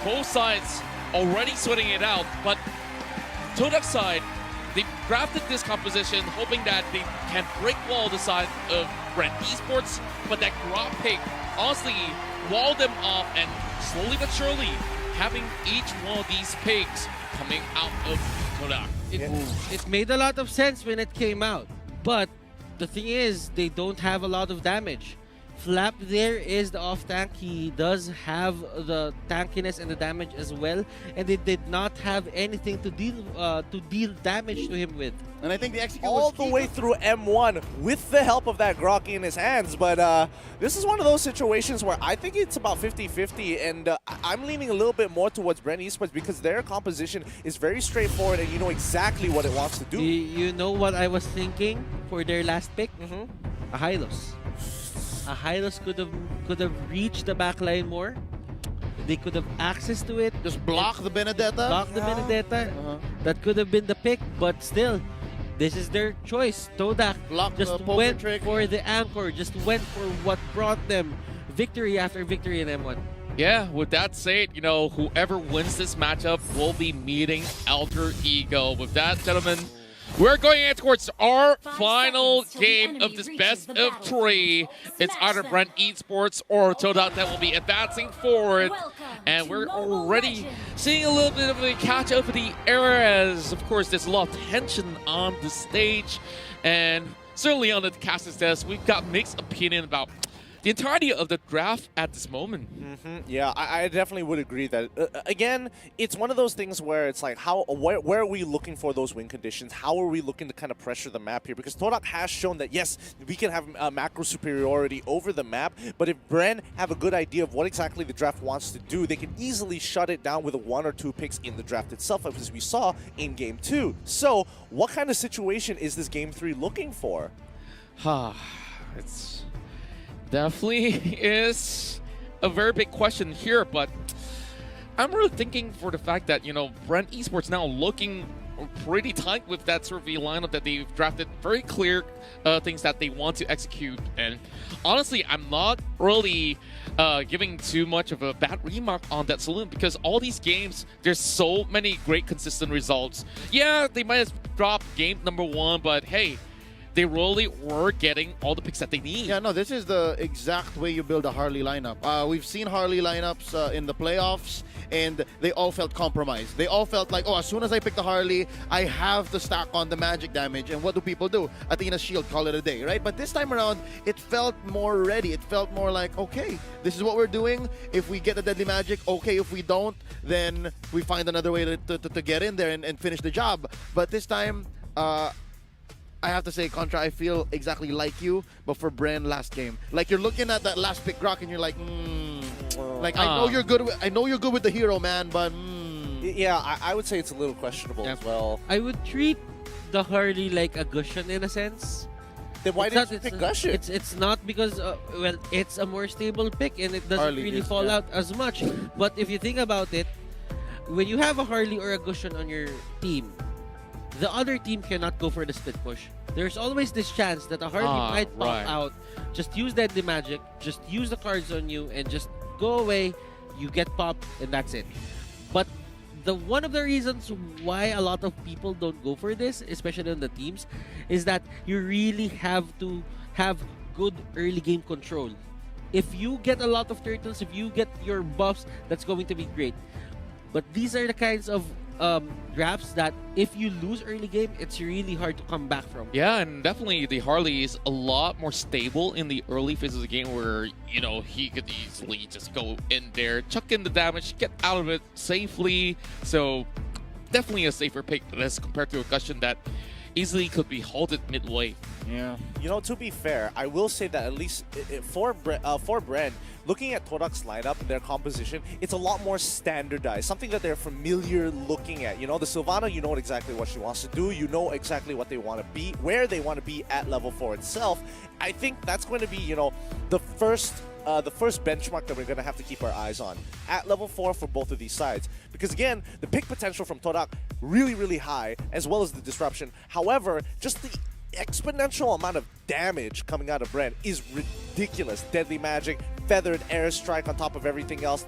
[SPEAKER 4] both sides already sweating it out, but Todak's side, they crafted this composition hoping that they can break wall the side of Bren Esports, but that grab pick honestly walled them off, and slowly but surely having each one of these picks coming out of Todak.
[SPEAKER 1] It made a lot of sense when it came out, but the thing is, they don't have a lot of damage. Flap there is the off tank. He does have the tankiness and the damage as well, and they did not have anything to deal damage to him with.
[SPEAKER 2] And I think the execute
[SPEAKER 5] all
[SPEAKER 2] was
[SPEAKER 5] the
[SPEAKER 2] key.
[SPEAKER 5] way through M1 with the help of that Grokky in his hands. But this is one of those situations where I think it's about 50-50, and I'm leaning a little bit more towards Bren Esports because their composition is very straightforward and you know exactly what it wants to do.
[SPEAKER 1] You know what I was thinking for their last pick?
[SPEAKER 5] Mhm.
[SPEAKER 1] A Hylos. A Hylos could have reached the backline more. They could have access to it.
[SPEAKER 2] Just block the Benedetta.
[SPEAKER 1] Block the Benedetta. That could have been the pick, but still, this is their choice. Todak
[SPEAKER 2] Block
[SPEAKER 1] just
[SPEAKER 2] the poker
[SPEAKER 1] went
[SPEAKER 2] trick.
[SPEAKER 1] for the anchor, just went for what brought them victory after victory in M1.
[SPEAKER 4] Yeah, with that said, you know, whoever wins this matchup will be meeting Alter Ego. With that, gentlemen, we're going in towards our final game of this best of 3. It's either Bren Esports or Todak that will be advancing forward. And we're already seeing a little bit of a catch up in the areas. Of course, there's a lot of tension on the stage. And certainly on the cast's desk, we've got mixed opinion about the entirety of the draft at this moment.
[SPEAKER 5] Yeah, I definitely would agree that, again, it's one of those things where it's like, where are we looking for those win conditions? How are we looking to kind of pressure the map here? Because Todak has shown that, yes, we can have macro superiority over the map, but if Bren have a good idea of what exactly the draft wants to do, they can easily shut it down with 1 or 2 picks in the draft itself, as we saw in Game 2. So, what kind of situation is this Game 3 looking for?
[SPEAKER 4] It's definitely is a very big question here, but I'm really thinking for the fact that, you know, Bren Esports now looking pretty tight with that sort of lineup that they've drafted, very clear things that they want to execute. And honestly, I'm not really giving too much of a bad remark on that saloon because all these games, there's so many great consistent results. Yeah, they might have dropped game number 1, but hey, they really were getting all the picks that they need.
[SPEAKER 2] Yeah, no, this is the exact way you build a Harley lineup. We've seen Harley lineups in the playoffs, and they all felt compromised. They all felt like, oh, as soon as I pick the Harley, I have to stack on the magic damage. And what do people do? Athena's shield, call it a day, right? But this time around, it felt more ready. It felt more like, okay, this is what we're doing. If we get the deadly magic, okay. If we don't, then we find another way to get in there and finish the job. But this time, I have to say, Contra, I feel exactly like you, but for Bren last game. Like, you're looking at that last pick Grok and you're like, Like, I know you're good. I know you're good with the hero, man, but
[SPEAKER 5] Yeah, I would say it's a little questionable as well.
[SPEAKER 1] I would treat the Harley like a Gushan in a sense.
[SPEAKER 5] Then why
[SPEAKER 1] It's
[SPEAKER 5] didn't
[SPEAKER 1] not-
[SPEAKER 5] you
[SPEAKER 1] it's-
[SPEAKER 5] pick Gushin?
[SPEAKER 1] It's not because, well, it's a more stable pick and it doesn't
[SPEAKER 2] Harley
[SPEAKER 1] really
[SPEAKER 2] is,
[SPEAKER 1] fall
[SPEAKER 2] yeah.
[SPEAKER 1] out as much. But if you think about it, when you have a Harley or a Gushan on your team, the other team cannot go for the split push. There's always this chance that a Harley might pop
[SPEAKER 4] right.
[SPEAKER 1] out. Just use Deadly Magic, just use the cards on you, and just go away. You get popped, and that's it. But one of the reasons why a lot of people don't go for this, especially on the teams, is that you really have to have good early game control. If you get a lot of turtles, if you get your buffs, that's going to be great. But these are the kinds of drafts that if you lose early game, it's really hard to come back from.
[SPEAKER 4] Yeah, and definitely the Harley is a lot more stable in the early phases of the game where, you know, he could easily just go in there, chuck in the damage, get out of it safely. So definitely a safer pick as compared to a Gushin that easily could be halted midway.
[SPEAKER 2] yeah.
[SPEAKER 5] You know, to be fair, I will say that at least for Bren, looking at Todak's lineup and their composition, it's a lot more standardized, something that they're familiar looking at. You know, the Sylvana, you know exactly what she wants to do. You know exactly what they want to be, where they want to be at level 4 itself. I think that's going to be, you know, the first benchmark that we're going to have to keep our eyes on at level 4 for both of these sides. Because again, the pick potential from Todak really, really high, as well as the disruption. However, just the exponential amount of damage coming out of Bren is ridiculous. Deadly Magic, Feathered Airstrike on top of everything else.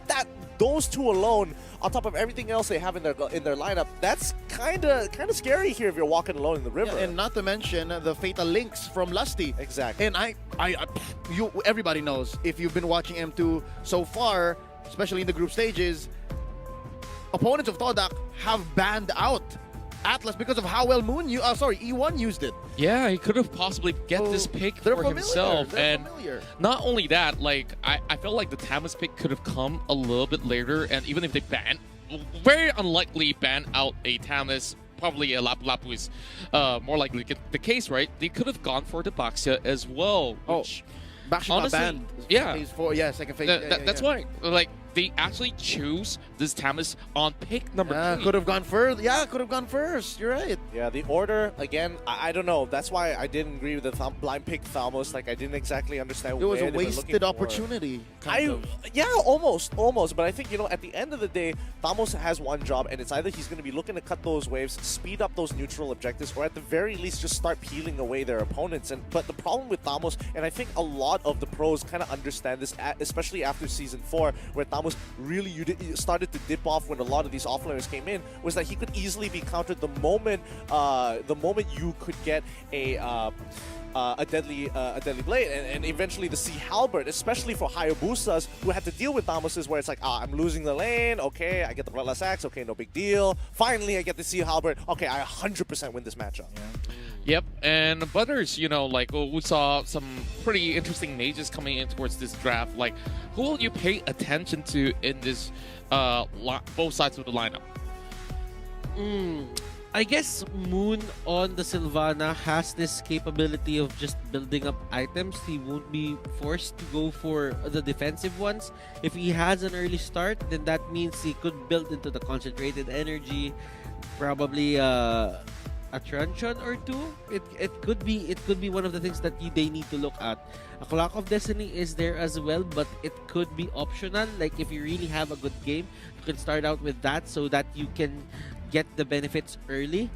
[SPEAKER 5] Those two alone, on top of everything else they have in their lineup, that's kind of scary here if you're walking alone in the river.
[SPEAKER 2] Yeah, and not to mention the fatal links from Lusty.
[SPEAKER 5] Exactly.
[SPEAKER 2] And everybody knows, if you've been watching M2 so far, especially in the group stages, opponents of Todak have banned out Atlas because of how well E1 used it.
[SPEAKER 4] Yeah, he could have possibly get this pick
[SPEAKER 2] They're
[SPEAKER 4] for
[SPEAKER 2] familiar.
[SPEAKER 4] himself.
[SPEAKER 2] They're
[SPEAKER 4] And
[SPEAKER 2] familiar.
[SPEAKER 4] not only that, like I felt like the Tamas pick could have come a little bit later, and even if they ban, very unlikely ban out a Tamas, probably a Lapu Lapu is more likely the case, right? They could have gone for the Baxia as well. Which,
[SPEAKER 2] Baxia
[SPEAKER 4] honestly,
[SPEAKER 2] banned.
[SPEAKER 4] yeah.
[SPEAKER 2] Phase 4, second phase.
[SPEAKER 4] That's why, like, they actually choose this Tamas on pick number 3.
[SPEAKER 2] Could have gone first. Yeah, could have gone first. You're right.
[SPEAKER 5] Yeah, the order, again, I don't know. That's why I didn't agree with the blind pick Thamos. Like, I didn't exactly understand
[SPEAKER 2] It was
[SPEAKER 5] where
[SPEAKER 2] a
[SPEAKER 5] they were looking
[SPEAKER 2] wasted
[SPEAKER 5] for.
[SPEAKER 2] opportunity. kind of.
[SPEAKER 5] Yeah, almost. But I think, at the end of the day, Thamos has one job, and it's either he's going to be looking to cut those waves, speed up those neutral objectives, or at the very least just start peeling away their opponents. But the problem with Thamos, and I think a lot of the pros kind of understand this, especially after Season 4, where Thamos really started to dip off when a lot of these offliners came in, was that he could easily be countered the moment you could get a deadly blade, and eventually the Sea Halberd, especially for Hayabusas who had to deal with Thamoses, where it's like, I'm losing the lane, okay, I get the Bloodlust Axe, okay, no big deal. Finally, I get the Sea Halberd, okay, I 100% win this matchup.
[SPEAKER 4] Yep, and Butters, like, we saw some pretty interesting mages coming in towards this draft. Like, who will you pay attention to in this both sides of the lineup?
[SPEAKER 1] I guess Moon on the Sylvana has this capability of just building up items. He won't be forced to go for the defensive ones. If he has an early start, then that means he could build into the concentrated energy, probably a truncheon or two. It could be one of the things that they need to look at. A Clock of Destiny is there as well, but it could be optional. Like, if you really have a good game, you can start out with that so that you can get the benefits early.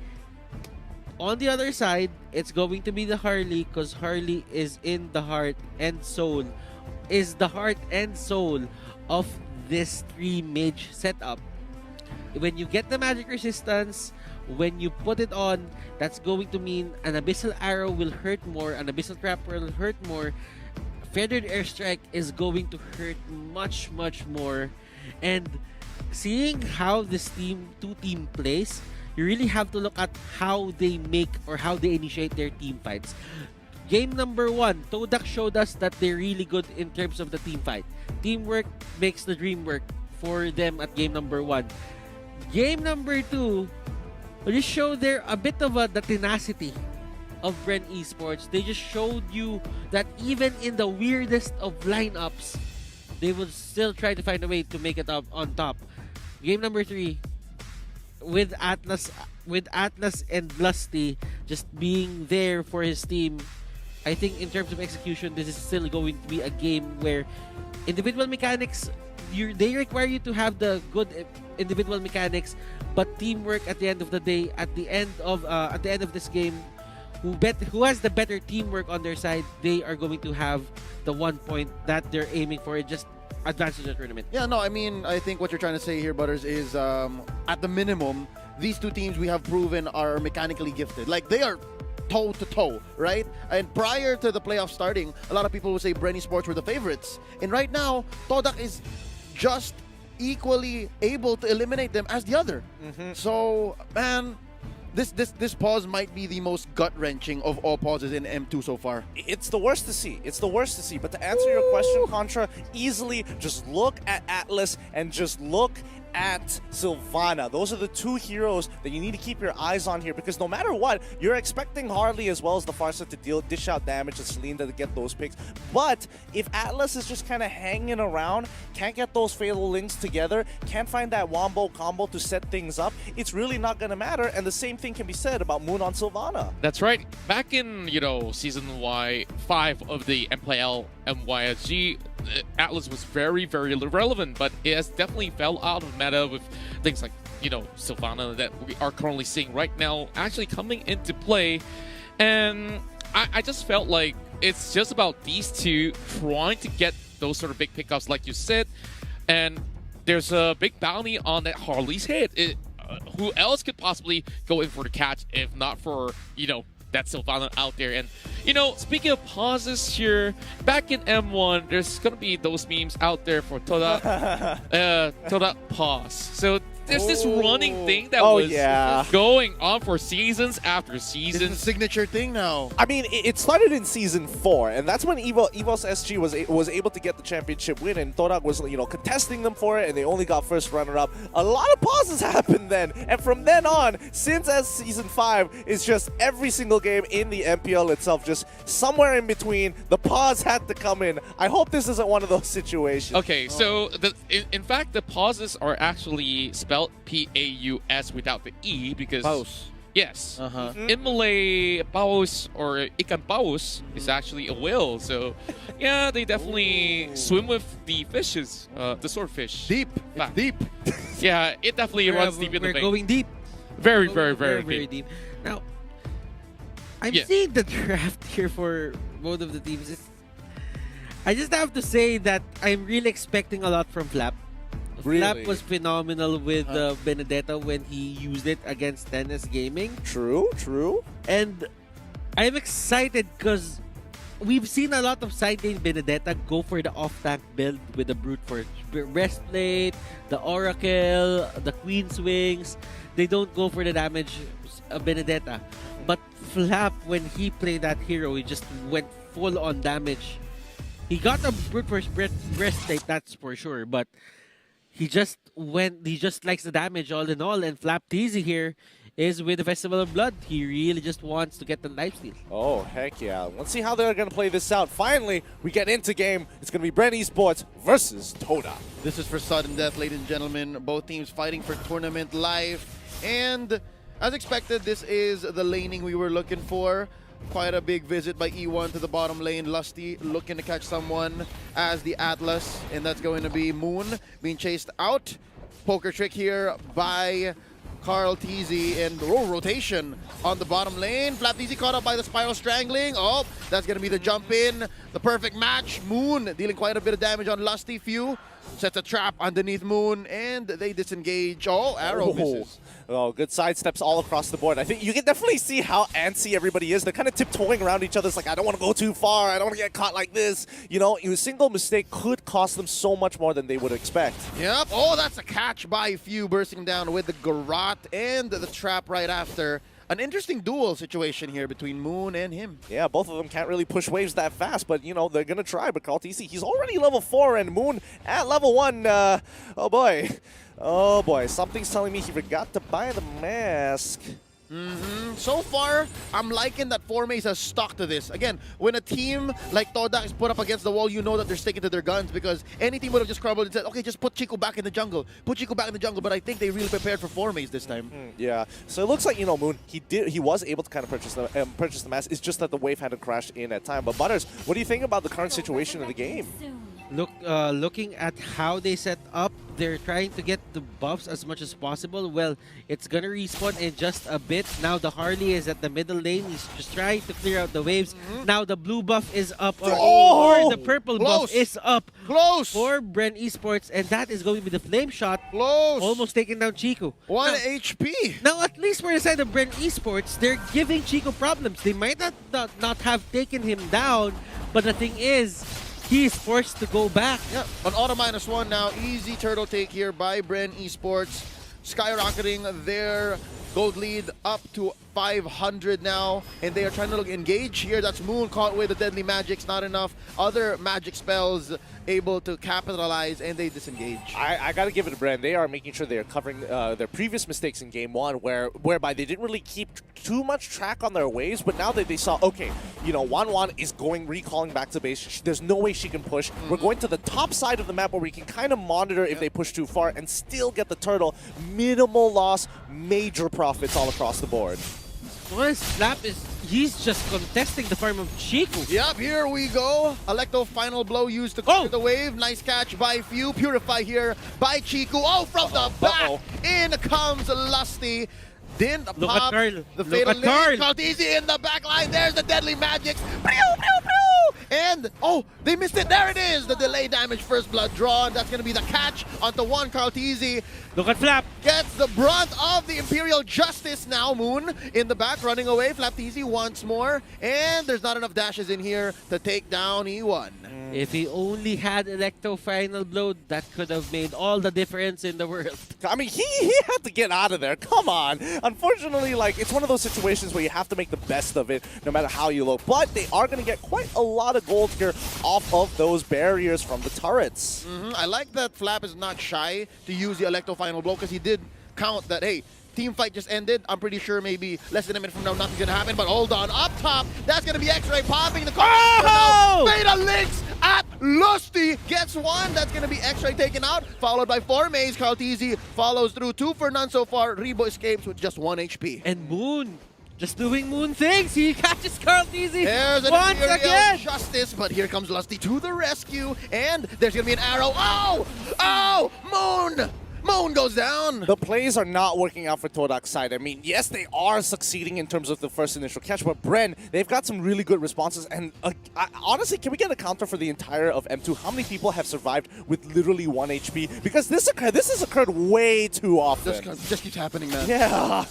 [SPEAKER 1] On the other side, it's going to be the Harley, because Harley is in the heart and soul of this 3 mage setup. When you get the magic resistance, when you put it on, that's going to mean an Abyssal Arrow will hurt more, an Abyssal Trap will hurt more, Feathered Airstrike is going to hurt much, much more. And seeing how this two-team plays, you really have to look at how they make or how they initiate their team fights. Game number 1, Todak showed us that they're really good in terms of the team fight. Teamwork makes the dream work for them at game number 1. Game number 2, just show there a bit of the tenacity of Bren Esports. They just showed you that even in the weirdest of lineups, they will still try to find a way to make it up on top. Game number 3, with Atlas and Lusty just being there for his team, I think in terms of execution, this is still going to be a game where individual mechanics, they require you to have the good individual mechanics, but teamwork at the end of the day, at the end of this game, who has the better teamwork on their side, they are going to have the 1 point that they're aiming for. It just advances the tournament.
[SPEAKER 2] Yeah, no, I mean, I think what you're trying to say here, Butters, is at the minimum, these two teams we have proven are mechanically gifted. Like, they are toe-to-toe, right? And prior to the playoff starting, a lot of people would say Bren Esports were the favorites. And right now, Todak is just equally able to eliminate them as the other. So, man, this pause might be the most gut-wrenching of all pauses in M2 so far.
[SPEAKER 5] It's the worst to see. But to answer your question, Contra, easily just look at Atlas and just look at Sylvana. Those are the 2 heroes that you need to keep your eyes on here, because no matter what, you're expecting Harley as well as the Farsa to dish out damage and Selena to get those picks. But if Atlas is just kind of hanging around, can't get those Fatal Links together, can't find that Wombo combo to set things up, it's really not going to matter. And the same thing can be said about Moon on Sylvana.
[SPEAKER 4] That's right. Back in, season 5 of the MPL MYSG, Atlas was very, very relevant, but it has definitely fell out of meta with things like, Sylvana that we are currently seeing right now actually coming into play. And I just felt like it's just about these two trying to get those sort of big pickups, like you said. And there's a big bounty on that Harley's head. Who else could possibly go in for the catch if not for, that Sylvana out there? And, speaking of pauses here, back in M1, there's going to be those memes out there for Todak, Todak pause. So there's this running thing that
[SPEAKER 5] Oh,
[SPEAKER 4] was
[SPEAKER 5] yeah.
[SPEAKER 4] going on for seasons after
[SPEAKER 2] This is a
[SPEAKER 4] seasons.
[SPEAKER 2] signature thing now.
[SPEAKER 5] I mean, it started in Season 4, and that's when EVOS SG was able to get the championship win, and Todak was, contesting them for it, and they only got first runner-up. A lot of pauses happened then, and from then on, since as Season 5, it's just every single game in the MPL itself, just somewhere in between, the pause had to come in. I hope this isn't one of those situations.
[SPEAKER 4] Okay, so in fact, the pauses are actually spelled P-A-U-S without the E because...
[SPEAKER 2] Paus.
[SPEAKER 4] Yes.
[SPEAKER 1] Uh-huh.
[SPEAKER 4] In Malay, paus or ikan paus is actually a whale. So, yeah, they definitely swim with the fishes, the swordfish.
[SPEAKER 2] Deep. It's
[SPEAKER 4] Fact.
[SPEAKER 2] deep.
[SPEAKER 4] Yeah, it definitely runs deep in the
[SPEAKER 1] We're
[SPEAKER 4] vein.
[SPEAKER 1] going deep.
[SPEAKER 4] Very,
[SPEAKER 1] Very,
[SPEAKER 4] very,
[SPEAKER 1] very
[SPEAKER 4] deep.
[SPEAKER 1] deep. Now, I'm
[SPEAKER 4] Yeah.
[SPEAKER 1] seeing the draft here for both of the teams. I just have to say that I'm really expecting a lot from Flap. Flap
[SPEAKER 5] Really?
[SPEAKER 1] was phenomenal with Benedetta when he used it against Tennis Gaming.
[SPEAKER 5] True, true.
[SPEAKER 1] And I'm excited because we've seen a lot of side lane Benedetta go for the off-tank build with the Brute Force Breastplate, the Oracle, the Queen's Wings. They don't go for the damage Benedetta. But Flap, when he played that hero, he just went full on damage. He got a Brute Force Breastplate, that's for sure, but he just likes the damage all in all. And Flap Teasy here is with the Festival of Blood. He really just wants to get the lifesteal.
[SPEAKER 5] Oh, heck yeah. Let's see how they're going to play this out. Finally, we get into game. It's going to be Bren Esports versus Todak.
[SPEAKER 2] This is for sudden death, ladies and gentlemen. Both teams fighting for tournament life. And as expected, this is the laning we were looking for. Quite a big visit by E1 to the bottom lane. Lusty looking to catch someone as the Atlas. And that's going to be Moon being chased out. Poker trick here by Carl Teasy and rotation on the bottom lane. Flap Teasy caught up by the Spiral Strangling. Oh, that's going to be the jump in. The perfect match. Moon dealing quite a bit of damage on Lusty. Few sets a trap underneath Moon and they disengage. Oh, arrow misses.
[SPEAKER 5] Oh, good sidesteps all across the board. I think you can definitely see how antsy everybody is. They're kind of tiptoeing around each other. It's like, I don't want to go too far. I don't want to get caught like this. A single mistake could cost them so much more than they would expect.
[SPEAKER 2] Yep. Oh, that's a catch by Few, bursting down with the garrote and the trap right after. An interesting duel situation here between Moon and him.
[SPEAKER 5] Yeah, both of them can't really push waves that fast, but, they're going to try. But Carl TC, he's already level 4, and Moon at level 1. Oh, boy. Oh, boy. Something's telling me he forgot to buy the mask.
[SPEAKER 2] So far, I'm liking that Formaze has stuck to this. Again, when a team like Todak is put up against the wall, you know that they're sticking to their guns because any team would have just crumbled and said, okay, just put Chico back in the jungle. Put Chico back in the jungle, but I think they really prepared for Formaze this time.
[SPEAKER 5] Yeah, so it looks like, Moon, he was able to kind of purchase the mask. It's just that the wave hadn't crashed in at time. But Butters, what do you think about the current situation of the game?
[SPEAKER 1] Looking at how they set up, they're trying to get the buffs as much as possible. Well, it's gonna respawn in just a bit. Now the Harley is at the middle lane. He's just trying to clear out the waves. Now the blue buff is up, or the purple buff is up
[SPEAKER 2] Close!
[SPEAKER 1] for Bren Esports, and that is going to be the flame shot.
[SPEAKER 2] Close!
[SPEAKER 1] Almost taking down Chico.
[SPEAKER 2] 1
[SPEAKER 1] Now-
[SPEAKER 2] HP.
[SPEAKER 1] Now, at least for the side of Bren Esports, they're giving Chico problems. They might not have taken him down, but the thing is, he is forced to go back.
[SPEAKER 2] Yeah, on auto -1 now. Easy turtle take here by Bren Esports. Skyrocketing their gold lead up to 500 now. And they are trying to engage here. That's Moon caught with the deadly magics. Not enough other magic spells able to capitalize, and they disengage.
[SPEAKER 5] I got to give it to Bren. They are making sure they are covering their previous mistakes in Game 1, whereby they didn't really keep too much track on their waves, but now that they saw, okay, Wan is recalling back to base. There's no way she can push. We're going to the top side of the map where we can kind of monitor if they push too far and still get the turtle. Minimal loss, major profits all across the board.
[SPEAKER 1] Once Flap he's just contesting the farm of Chico.
[SPEAKER 2] Yep, here we go. Electo final blow used to clear the wave. Nice catch by Few. Purify here by Chico. Oh, from the back. In comes Lusty. Didn't
[SPEAKER 1] Look at
[SPEAKER 2] pop
[SPEAKER 1] Carl.
[SPEAKER 2] the
[SPEAKER 1] Look
[SPEAKER 2] fatal
[SPEAKER 1] at Carl.
[SPEAKER 2] link. Called easy in the back line. There's the deadly magics. Pew, pew, pew. And And, oh, they missed it. There it is. The delay damage, first blood drawn. That's going to be the catch onto one. Karltizi
[SPEAKER 1] Look at Flap.
[SPEAKER 2] gets the brunt of the Imperial Justice now. Moon in the back, running away. Flaptizi once more. And there's not enough dashes in here to take down E1.
[SPEAKER 1] If he only had Electro Final Blow, that could have made all the difference in the world.
[SPEAKER 5] I mean, he had to get out of there. Come on. Unfortunately, like, it's one of those situations where you have to make the best of it, no matter how you look. But they are going to get quite a lot of gold here off of those barriers from the turrets.
[SPEAKER 2] I like that Flap is not shy to use the Electro Final Blow because he did count that, hey, team fight just ended. I'm pretty sure maybe less than a minute from now nothing's gonna happen, but hold on. Up top, that's gonna be X-Ray popping the corner.
[SPEAKER 1] Oh!
[SPEAKER 2] Fatal Links at Lusty gets one. That's gonna be X-Ray taken out, followed by 4 Maze. Karltizi follows through. 2 for none so far. Rebo escapes with just 1 HP.
[SPEAKER 1] And Moon, just doing Moon things. He catches Karltizi
[SPEAKER 2] There's an
[SPEAKER 1] once
[SPEAKER 2] Imperial
[SPEAKER 1] again.
[SPEAKER 2] Justice, but here comes Lusty to the rescue, and there's gonna be an arrow. Oh! Oh! Moon! Moon goes down.
[SPEAKER 5] The plays are not working out for Todak's side. I mean, yes, they are succeeding in terms of the first initial catch, but Bren, they've got some really good responses. And honestly, can we get a counter for the entire of M2? How many people have survived with literally 1 HP? Because this has occurred way too often.
[SPEAKER 2] Just keeps happening, man.
[SPEAKER 5] Yeah.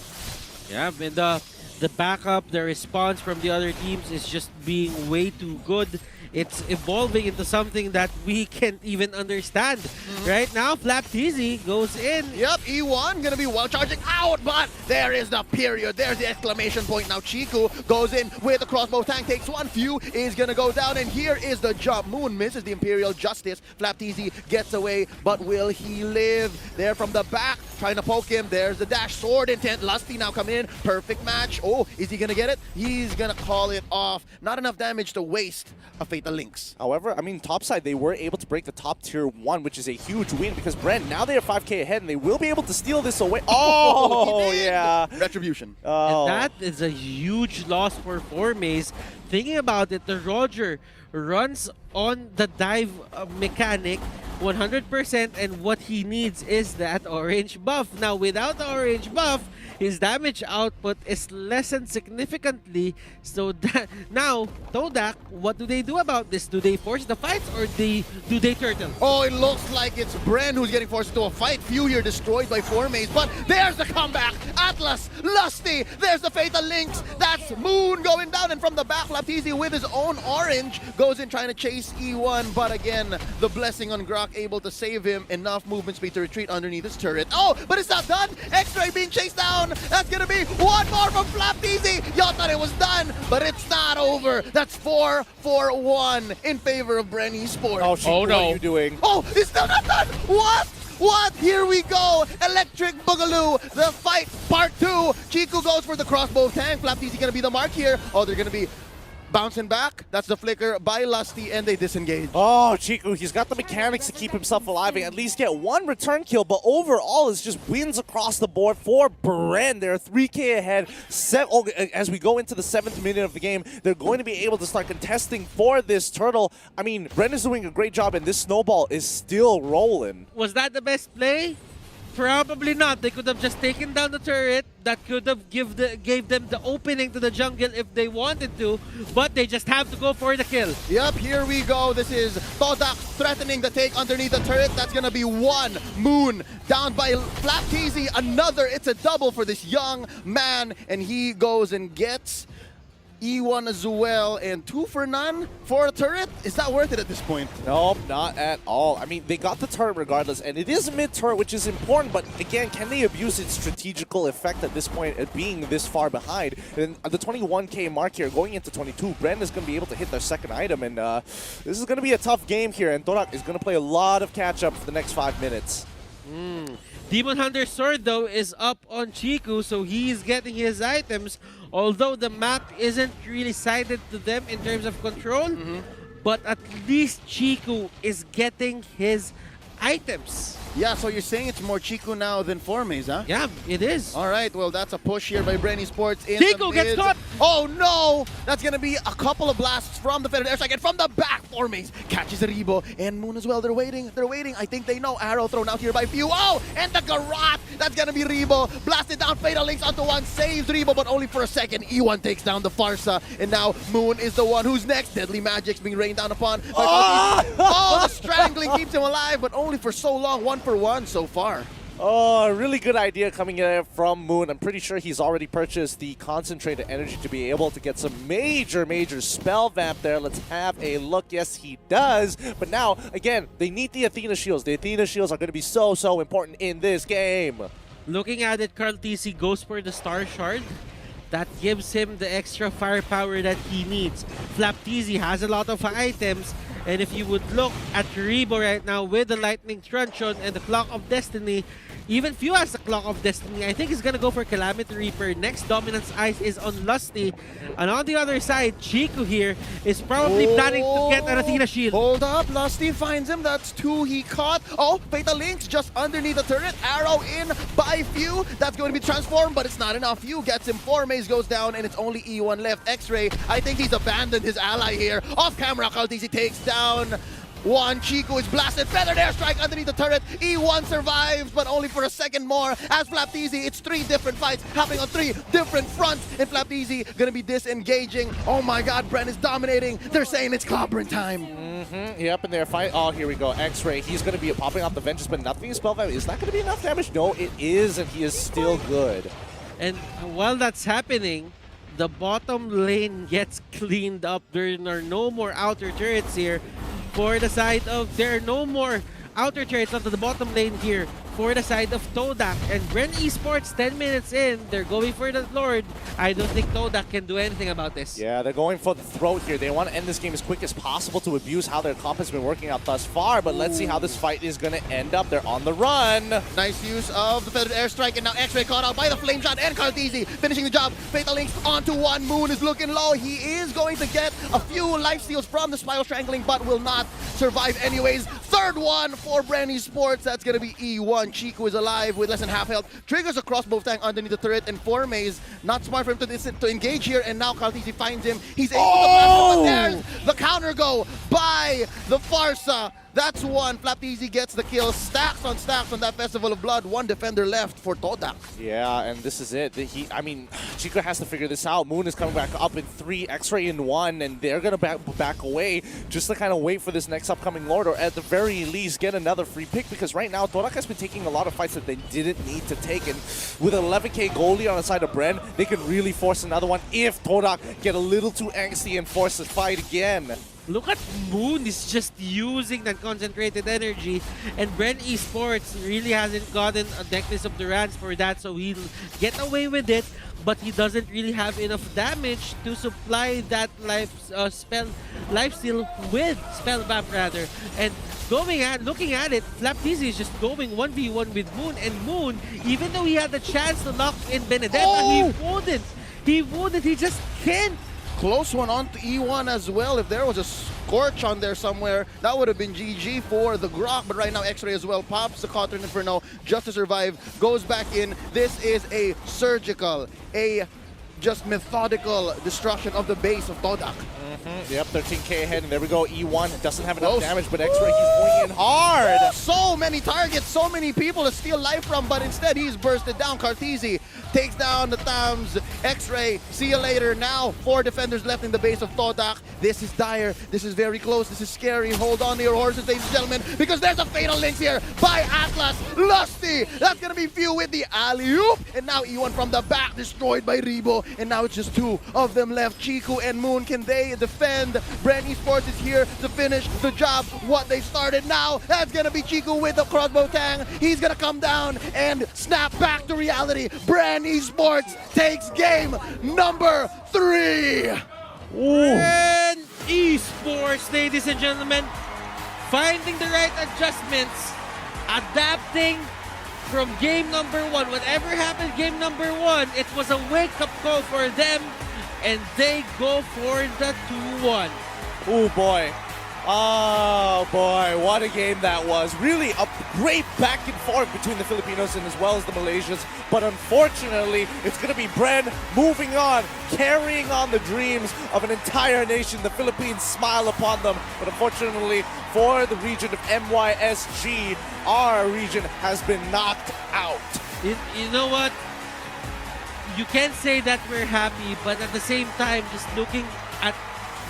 [SPEAKER 1] Yeah, and the backup, the response from the other teams is just being way too good. It's evolving into something that we can't even understand. Right now, Flaptizi goes in.
[SPEAKER 2] Yep, E1 gonna be well charging out, but there is the period. There's the exclamation point. Now Chiku goes in with the crossbow tank, takes one. Few is gonna go down, and here is the jump. Moon misses the Imperial Justice. Flaptizi gets away, but will he live? There from the back, trying to poke him. There's the dash, sword intent. Lusty now come in. Perfect match. Oh, is he gonna get it? He's gonna call it off. Not enough damage to waste a Fatal Links.
[SPEAKER 5] However, I mean, topside, they were able to break the top tier 1, which is a huge win because Bren, now they are 5k ahead and they will be able to steal this away. Oh,
[SPEAKER 2] He did.
[SPEAKER 5] yeah.
[SPEAKER 2] Retribution.
[SPEAKER 5] Oh.
[SPEAKER 1] And that is a huge loss for 4Maze. Thinking about it, the Roger runs on the dive mechanic 100%, and what he needs is that orange buff. Now, without the orange buff, his damage output is lessened significantly. So that now, Todak, what do they do about this? Do they force the fights or do they turtle?
[SPEAKER 2] Oh, it looks like it's Bren who's getting forced into a fight. Few here destroyed by 4 Maze, but there's the comeback. Atlas, Lusty, there's the Fatal Links. That's Moon going down, and from the back, Flaptizi with his own orange goes in trying to chase E1, but again, the blessing on Grok able to save him. Enough movement speed to retreat underneath his turret. Oh, but it's not done. X-Ray being chased down. That's gonna be one more from Flaptizi. Y'all thought it was done, but it's not over. That's 4-4-1 in favor of Bren Esports.
[SPEAKER 5] Oh, Chico, what are you doing?
[SPEAKER 2] Oh, it's still not done. What? What? Here we go. Electric Boogaloo. The fight part 2. Chiku goes for the crossbow tank. Flaptizi gonna be the mark here. Oh, they're gonna be bouncing back. That's the flicker by Lusty, and they disengage.
[SPEAKER 5] Oh, Chiku, he's got the mechanics to keep himself alive and at least get 1 return kill, but overall it's just wins across the board for Bren. They're 3k ahead. As we go into the 7th minute of the game, they're going to be able to start contesting for this turtle. I mean, Bren is doing a great job, and this snowball is still rolling.
[SPEAKER 1] Was that the best play? Probably not. They could have just taken down the turret. That could have gave them the opening to the jungle if they wanted to, but they just have to go for the kill.
[SPEAKER 2] Yep, here we go. This is Todak threatening the take underneath the turret. That's going to be 1. Moon down by Flaptizi. Another. It's a double for this young man, and he goes and gets E1 as well, and 2 for none for a turret. Is that worth it at this point?
[SPEAKER 5] Nope, not at all. I mean, they got the turret regardless, and it is a mid-turret, which is important, but again, can they abuse its strategical effect at this point at being this far behind? And the 21k mark here, going into 22, Bren is going to be able to hit their second item, and this is going to be a tough game here, and Todak is going to play a lot of catch-up for the next 5 minutes.
[SPEAKER 1] Demon Hunter's sword, though, is up on Chiku, so he's getting his items. Although the map isn't really sided to them in terms of control, but at least Chiku is getting his items.
[SPEAKER 2] Yeah, so you're saying it's more Chico now than Formes, huh?
[SPEAKER 1] Yeah, it is.
[SPEAKER 2] All right, well, that's a push here by Bren Esports in
[SPEAKER 1] Chico
[SPEAKER 2] the
[SPEAKER 1] gets
[SPEAKER 2] mid.
[SPEAKER 1] caught!
[SPEAKER 2] Oh, no! That's going to be a couple of blasts from the Federal Airstrike, and from the back, Formes catches a Rebo, and Moon as well. They're waiting. I think they know. Arrow thrown out here by Few. Oh, and the Garrote! That's going to be Rebo. Blasted down, Fatal Links onto one, saves Rebo, but only for a second. E1 takes down the Farsa, and now Moon is the one who's next. Deadly Magic's being rained down upon. Oh, the strangling keeps him alive, but only for so long. 1-for-1 so far.
[SPEAKER 5] Oh, really good idea coming in from Moon. I'm pretty sure he's already purchased the concentrated energy to be able to get some major spell vamp there. Let's have a look. Yes, he does. But now, again, they need the Athena shields. The Athena shields are going to be so important in this game.
[SPEAKER 1] Looking at it, Carl TC goes for the Star Shard. That gives him the extra firepower that he needs. Flapteezy has a lot of items, and if you would look at Rebo right now with the Lightning Truncheon and the Clock of Destiny, even Few has the Clock of Destiny. I think he's gonna go for Calamity Reaper. Next Dominance Ice is on Lusty. And on the other side, Chico here is probably planning to get an Athena Shield.
[SPEAKER 2] Hold up, Lusty finds him. That's 2 he caught. Oh, Fatal Links just underneath the turret. Arrow in by Few. That's going to be transformed, but it's not enough. Few gets him. Formes goes down, and it's only E1 left. X-Ray, I think he's abandoned his ally here. Off camera, Kaltisi takes down one. Chico is blasted. Feathered airstrike underneath the turret. E1 survives, but only for a second more. As Flapteezy, it's 3 different fights happening on 3 different fronts. And Flapteezy gonna be disengaging. Oh my god, Bren is dominating. They're saying it's clobbering time.
[SPEAKER 5] Yep, and they're fighting. Oh, here we go. X-Ray. He's going to be popping off the Vengeance, but nothing is spell vamp. Is that going to be enough damage? No, it is, and he is still good.
[SPEAKER 1] And while that's happening, the bottom lane gets cleaned up. There are no more outer turrets here for the side of... There are no more outer turrets onto the bottom lane here for the side of Todak. And Bren Esports, 10 minutes in, they're going for the Lord. I don't think Todak can do anything about this.
[SPEAKER 5] Yeah, they're going for the throat here. They want to end this game as quick as possible to abuse how their comp has been working out thus far. But let's see how this fight is going to end up. They're on the run.
[SPEAKER 2] Nice use of the feathered airstrike, and now X-Ray caught out by the flame shot, and Kaltisi finishing the job. Fatal Links onto one. Moon is looking low. He is going to get a few life steals from the Spiral Strangling, but will not survive anyways. Third one for Bren Esports. That's going to be E1. Chico is alive with less than half health. Triggers a crossbow tank underneath the turret, and Formes, not smart for him to engage here, and now Kaltisi finds him. He's able to blast him, but there's the counter go by the Farsa. That's one. Flapteezy gets the kill. Stacks on that Festival of Blood. One defender left for Todak.
[SPEAKER 5] Yeah, and this is it. I mean, Chico has to figure this out. Moon is coming back up in 3, X-Ray in 1, and they're going to back away just to kind of wait for this next upcoming Lord, or at the very least get another free pick, because right now Todak has been taking a lot of fights that they didn't need to take, and with an 11k goalie on the side of Bren, they can really force another one if Todak get a little too angsty and force the fight again.
[SPEAKER 1] Look at Moon is just using that concentrated energy, and Bren Esports really hasn't gotten a Necklace of Durance for that, so he'll get away with it, but he doesn't really have enough damage to supply that life steal with spell vamp rather. And looking at it, Flapteezy is just going 1v1 with Moon, and Moon, even though he had the chance to lock in Benedetta, he wouldn't, he just can't.
[SPEAKER 2] Close one on to E1 as well. If there was a Scorch on there somewhere, that would have been GG for the Grok. But right now, X-Ray as well pops the Cauldron Inferno just to survive, goes back in. This is a surgical, just methodical destruction of the base of Todak.
[SPEAKER 5] Yep, 13k ahead, and there we go. E1 doesn't have enough damage, but X-Ray, he's going in hard.
[SPEAKER 2] So many targets, so many people to steal life from, but instead he's bursted down. Kartizi takes down the Tams. X-Ray, see you later. Now 4 defenders left in the base of Todak. This is dire. This is very close. This is scary. Hold on to your horses, ladies and gentlemen, because there's a Fatal Links here by Atlas. Lusty. That's going to be Few with the alley-oop. And now E1 from the back, destroyed by Rebo. And now it's just 2 of them left. Chico and Moon, can they defend? Bren Esports is here to finish the job, what they started. Now that's gonna be Chico with the crossbow tang. He's gonna come down and snap back to reality. Bren Esports takes game number 3.
[SPEAKER 1] Bren Esports, ladies and gentlemen, finding the right adjustments, adapting from game number 1. Whatever happened game number 1, it was a wake-up call for them, and they go for the 2-1.
[SPEAKER 5] Oh boy. Oh boy, what a game that was. Really a great back and forth between the Filipinos and as well as the Malaysians. But unfortunately, it's going to be Bren moving on, carrying on the dreams of an entire nation. The Philippines smile upon them. But unfortunately, for the region of MYSG, our region has been knocked out.
[SPEAKER 1] You know what? You can't say that we're happy, but at the same time, just looking at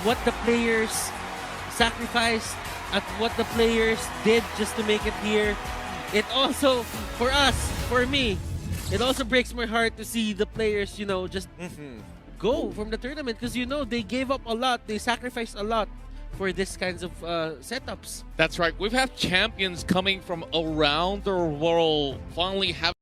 [SPEAKER 1] what the players sacrificed, at what the players did just to make it here, it also, for us, for me, it also breaks my heart to see the players, you know, just go from the tournament because, you know, they gave up a lot, they sacrificed a lot for this kinds of setups.
[SPEAKER 4] That's right. We've had champions coming from around the world finally have